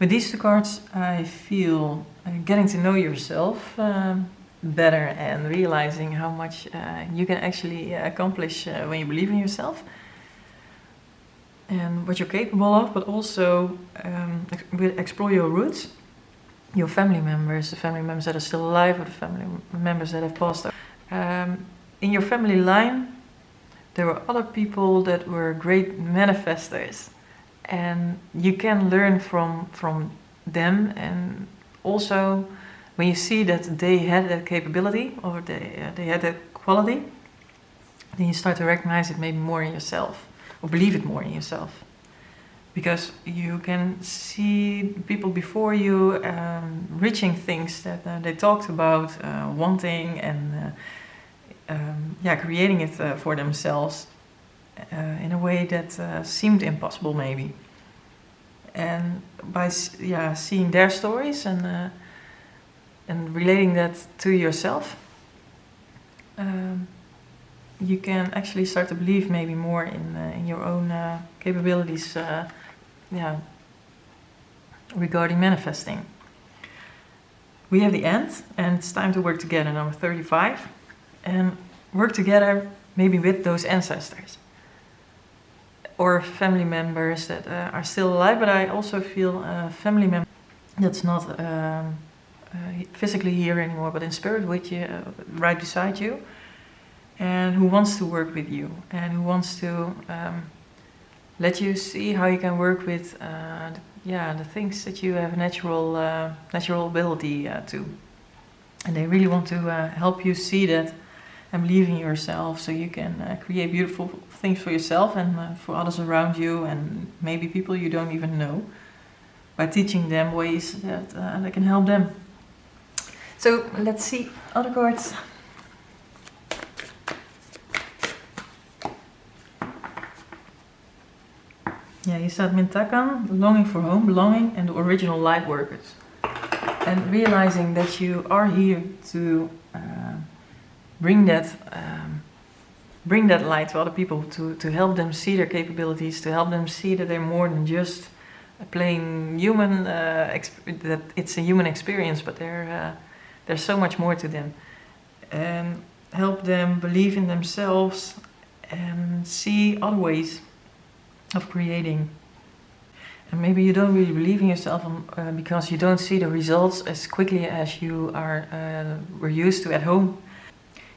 With these two cards, I feel getting to know yourself better and realizing how much you can actually accomplish when you believe in yourself and what you're capable of, but also explore your roots, your family members, the family members that are still alive or the family members that have passed. In your family line, there were other people that were great manifestors, and you can learn from them. And also, when you see that they had that capability or they had that quality, then you start to recognize it maybe more in yourself, or believe it more in yourself. Because you can see people before you reaching things that they talked about, wanting and creating it for themselves. in a way that seemed impossible maybe. And by seeing their stories and relating that to yourself, you can actually start to believe maybe more in your own capabilities regarding manifesting. We have the end, and it's time to work together, number 35. And work together maybe with those ancestors or family members that are still alive, but I also feel a family member that's not physically here anymore, but in spirit with you, right beside you, and who wants to work with you, and who wants to let you see how you can work with the things that you have natural ability to. And they really want to help you see that and believe in yourself, so you can create beautiful things for yourself and for others around you, and maybe people you don't even know, by teaching them ways that can help them. So let's see other cards. Yeah, you said Mintakan, longing for home, belonging, and the original light workers. And realizing that you are here to bring that light to other people, to help them see their capabilities, to help them see that they're more than just a plain human, that it's a human experience, but there's so much more to them. And help them believe in themselves and see other ways of creating. And maybe you don't really believe in yourself because you don't see the results as quickly as you were used to at home.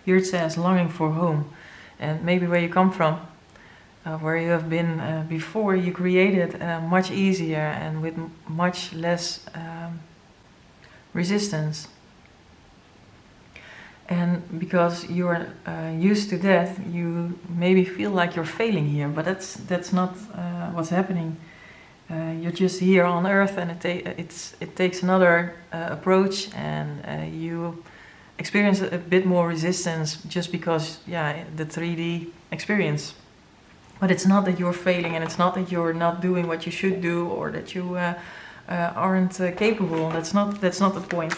Here it says longing for home, and maybe where you come from, where you have been before, you created much easier and with much less resistance. And because you're used to that, you maybe feel like you're failing here, but that's not what's happening. You're just here on Earth, and it takes another approach, and you experience a bit more resistance just because, the 3D experience. But it's not that you're failing, and it's not that you're not doing what you should do, or that you aren't capable. That's not the point.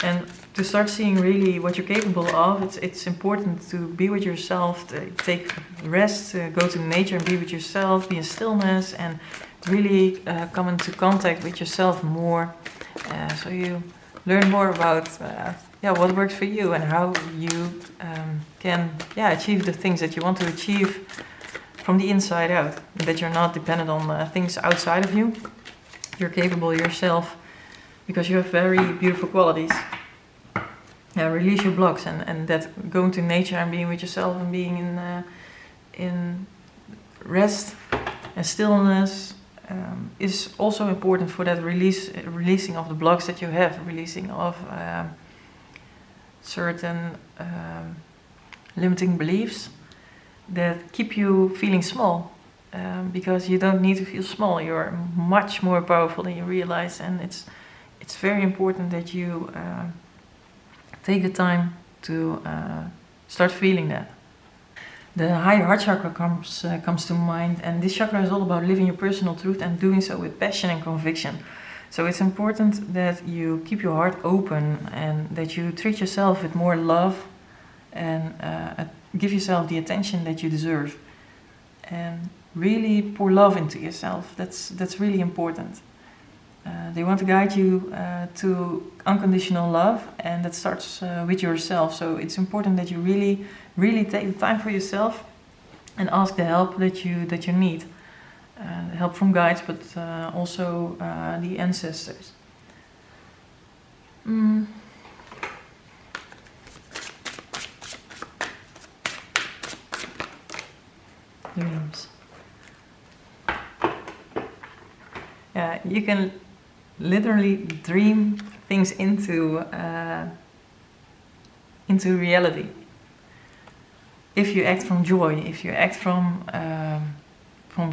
And to start seeing really what you're capable of, it's important to be with yourself, to take rest, to go to nature and be with yourself, be in stillness, and really come into contact with yourself more, so you learn more about what works for you and how you can achieve the things that you want to achieve from the inside out, that you're not dependent on things outside of you. You're capable yourself because you have very beautiful qualities. Release your blocks, and that going to nature and being with yourself and being in rest and stillness is also important for that releasing of the blocks that you have, releasing of certain limiting beliefs that keep you feeling small, because you don't need to feel small. You're much more powerful than you realize, and it's very important that you take the time to start feeling that. The higher heart chakra comes to mind, and this chakra is all about living your personal truth and doing so with passion and conviction. So it's important that you keep your heart open and that you treat yourself with more love and give yourself the attention that you deserve. And really pour love into yourself. That's really important. They want to guide you to unconditional love, and that starts with yourself. So it's important that you really, really take the time for yourself and ask the help that you need. Help from guides, but also the ancestors. Dreams. You can literally dream things into reality. If you act from joy, if you act from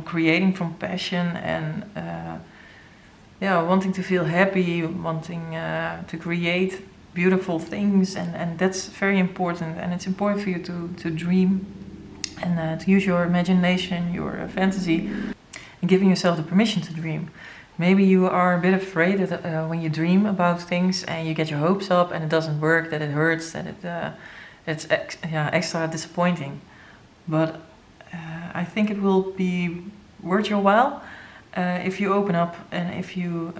creating from passion and wanting to feel happy, wanting to create beautiful things, and that's very important. And it's important for you to dream and to use your imagination, your fantasy, and giving yourself the permission to dream. Maybe you are a bit afraid that when you dream about things and you get your hopes up and it doesn't work, that it hurts, that it's extra disappointing. But I think it will be worth your while if you open up, and if you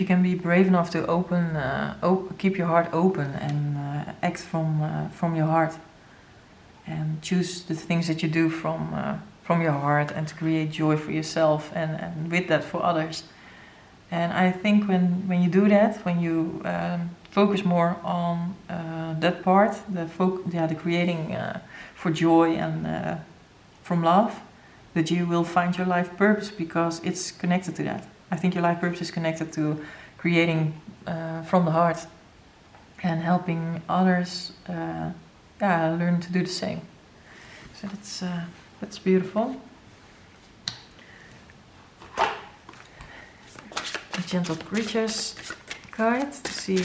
can be brave enough to keep your heart open and act from your heart, and choose the things that you do from your heart, and to create joy for yourself and with that for others. And I think when you do that, when you focus more on that part, the creating for joy and from love, that you will find your life purpose, because it's connected to that. I think your life purpose is connected to creating from the heart and helping others learn to do the same. So that's beautiful. A gentle creatures guide to see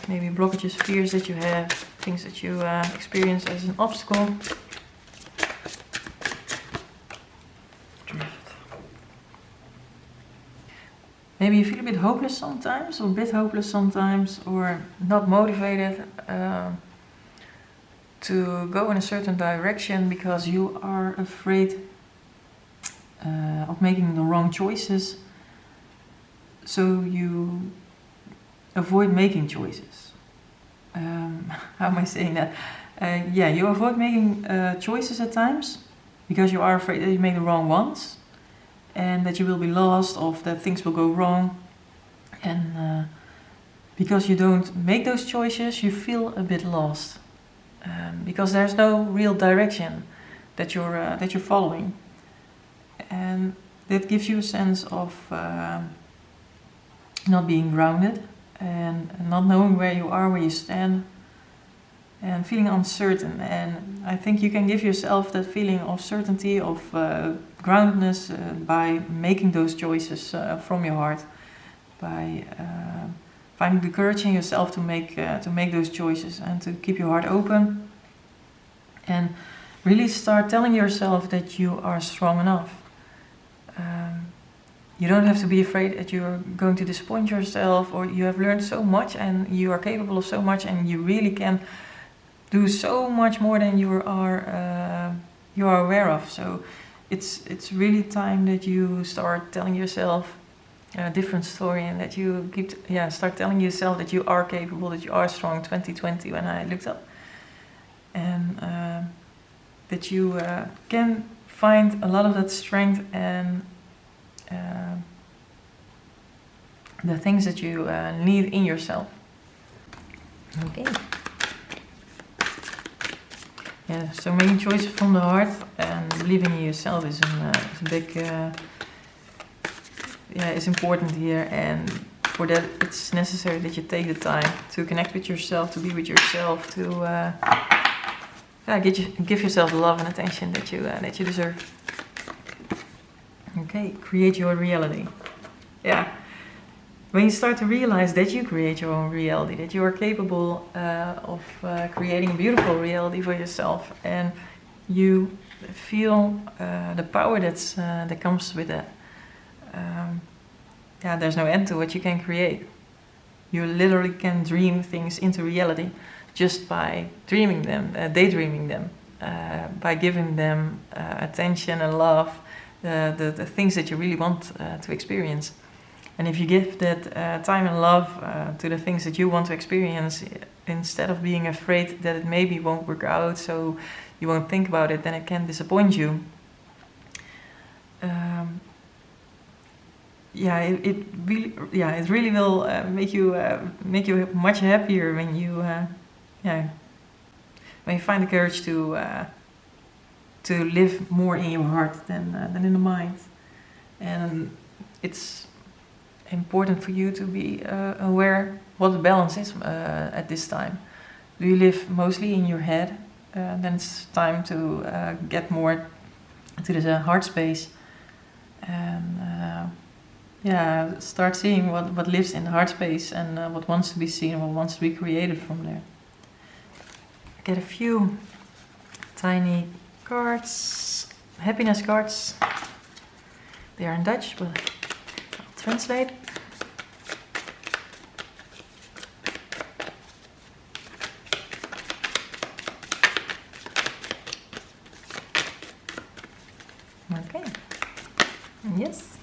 maybe blockages, fears that you have, things that you experience as an obstacle. Maybe you feel a bit hopeless sometimes, or not motivated to go in a certain direction because you are afraid of making the wrong choices. So you avoid making choices. How am I saying that? You avoid making choices at times because you are afraid that you make the wrong ones, and that you will be lost, or that things will go wrong. And because you don't make those choices, you feel a bit lost, because there's no real direction that you're following, and that gives you a sense of not being grounded and not knowing where you are, where you stand, and feeling uncertain. And I think you can give yourself that feeling of certainty, of groundedness, by making those choices from your heart, by finding the courage in yourself to make those choices, and to keep your heart open, and really start telling yourself that you are strong enough. You don't have to be afraid that you're going to disappoint yourself, or you have learned so much and you are capable of so much, and you really can do so much more than you are aware of. So it's really time that you start telling yourself a different story, and that you start telling yourself that you are capable, that you are strong. 2020, when I looked up, and that you can find a lot of that strength and the things that you need in yourself. Okay. Yeah, so making choices from the heart and believing in yourself is a big, is important here. And for that, it's necessary that you take the time to connect with yourself, to be with yourself, to give yourself the love and attention that you deserve. Okay, create your reality. Yeah. When you start to realize that you create your own reality, that you are capable of creating a beautiful reality for yourself, and you feel the power that comes with that. There's no end to what you can create. You literally can dream things into reality just by dreaming them, daydreaming them, by giving them attention and love, the things that you really want to experience. And if you give that time and love to the things that you want to experience, instead of being afraid that it maybe won't work out, so you won't think about it, then it can disappoint you. It really will make you much happier when you find the courage to live more in your heart than in the mind. And it's important for you to be aware what the balance is at this time. Do you live mostly in your head? Then it's time to get more to the heart space, and start seeing what lives in the heart space, and what wants to be seen, what wants to be created from there. Get a few tiny cards, happiness cards. They are in Dutch, but I'll translate. Okay. Yes.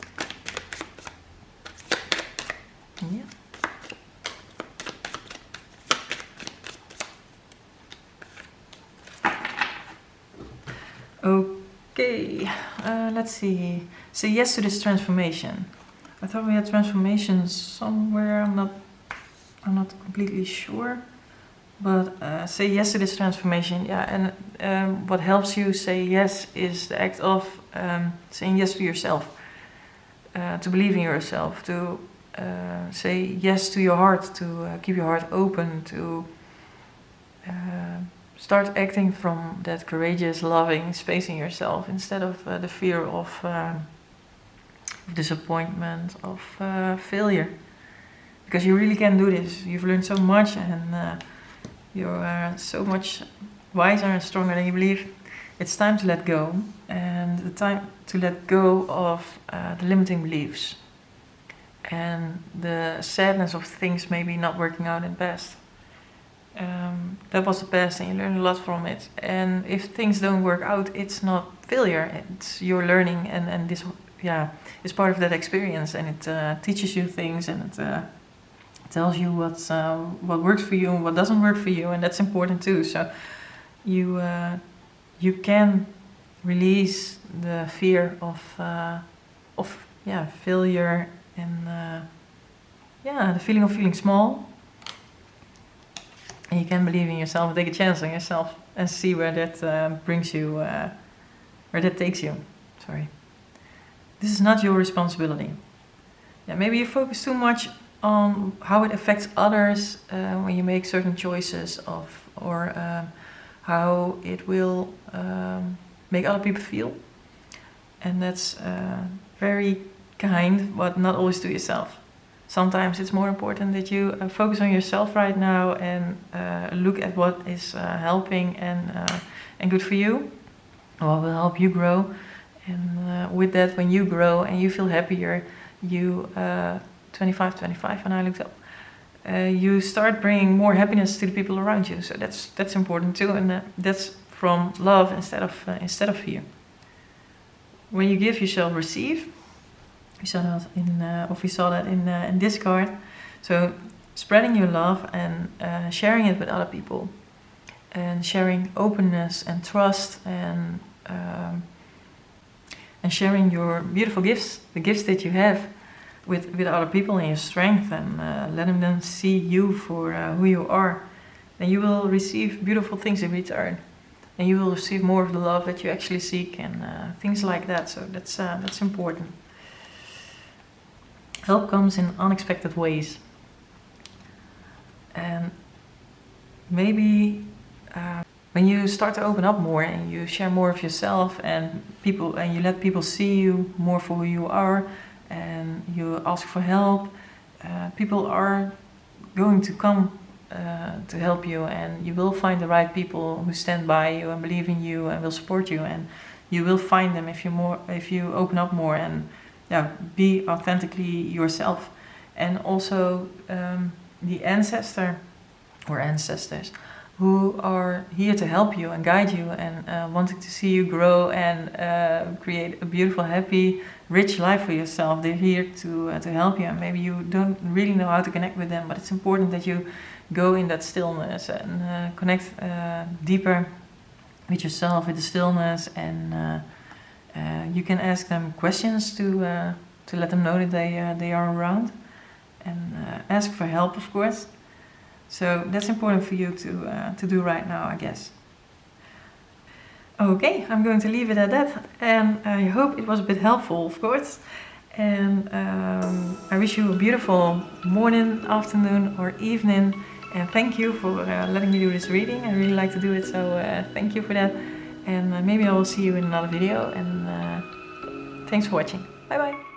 Yeah. Okay, let's see. Say yes to this transformation. I thought we had transformations somewhere. I'm not completely sure. But say yes to this transformation. Yeah, and what helps you say yes is the act of saying yes to yourself, to believe in yourself, to say yes to your heart, to keep your heart open, to start acting from that courageous, loving space in yourself instead of the fear of disappointment, of failure. Because you really can do this. You've learned so much and you're so much wiser and stronger than you believe. It's time to let go, and the time to let go of the limiting beliefs and the sadness of things maybe not working out in the past. That was the past and you learned a lot from it. And if things don't work out, it's not failure, it's your learning, and this is part of that experience, and it teaches you things, and it tells you what works for you and what doesn't work for you, and that's important too. So you can release the fear of failure and the feeling of feeling small. And you can believe in yourself, take a chance on yourself, and see where that brings you, where that takes you. Sorry. This is not your responsibility. Yeah, maybe you focus too much on how it affects others when you make certain choices or how it will make other people feel. And that's very kind, but not always to yourself. Sometimes it's more important that you focus on yourself right now and look at what is helping and good for you, what will help you grow. And with that, when you grow and you feel happier, you 25 when I looked up, you start bringing more happiness to the people around you. So that's important too, and that's from love instead of fear. When you give, you shall receive. We saw that in this card. So spreading your love and sharing it with other people, and sharing openness and trust and sharing your beautiful gifts, the gifts that you have, with other people and your strength, and letting them see you for who you are. Then you will receive beautiful things in return, and you will receive more of the love that you actually seek, and things like that. So that's important. Help comes in unexpected ways, and maybe when you start to open up more and you share more of yourself and you let people see you more for who you are, and you ask for help, people are going to come to help you, and you will find the right people who stand by you and believe in you and will support you, and you will find them if you open up more and be authentically yourself. And also the ancestor or ancestors who are here to help you and guide you and wanting to see you grow and create a beautiful, happy, rich life for yourself. They're here to help you, and maybe you don't really know how to connect with them, but it's important that you go in that stillness and connect deeper with yourself, with the stillness, and you can ask them questions to let them know that they are around, and ask for help, of course. So that's important for you to do right now, I guess. Okay, I'm going to leave it at that, and I hope it was a bit helpful, of course. And I wish you a beautiful morning, afternoon, or evening. And thank you for letting me do this reading. I really like to do it, so thank you for that. And maybe I will see you in another video. And thanks for watching. Bye bye.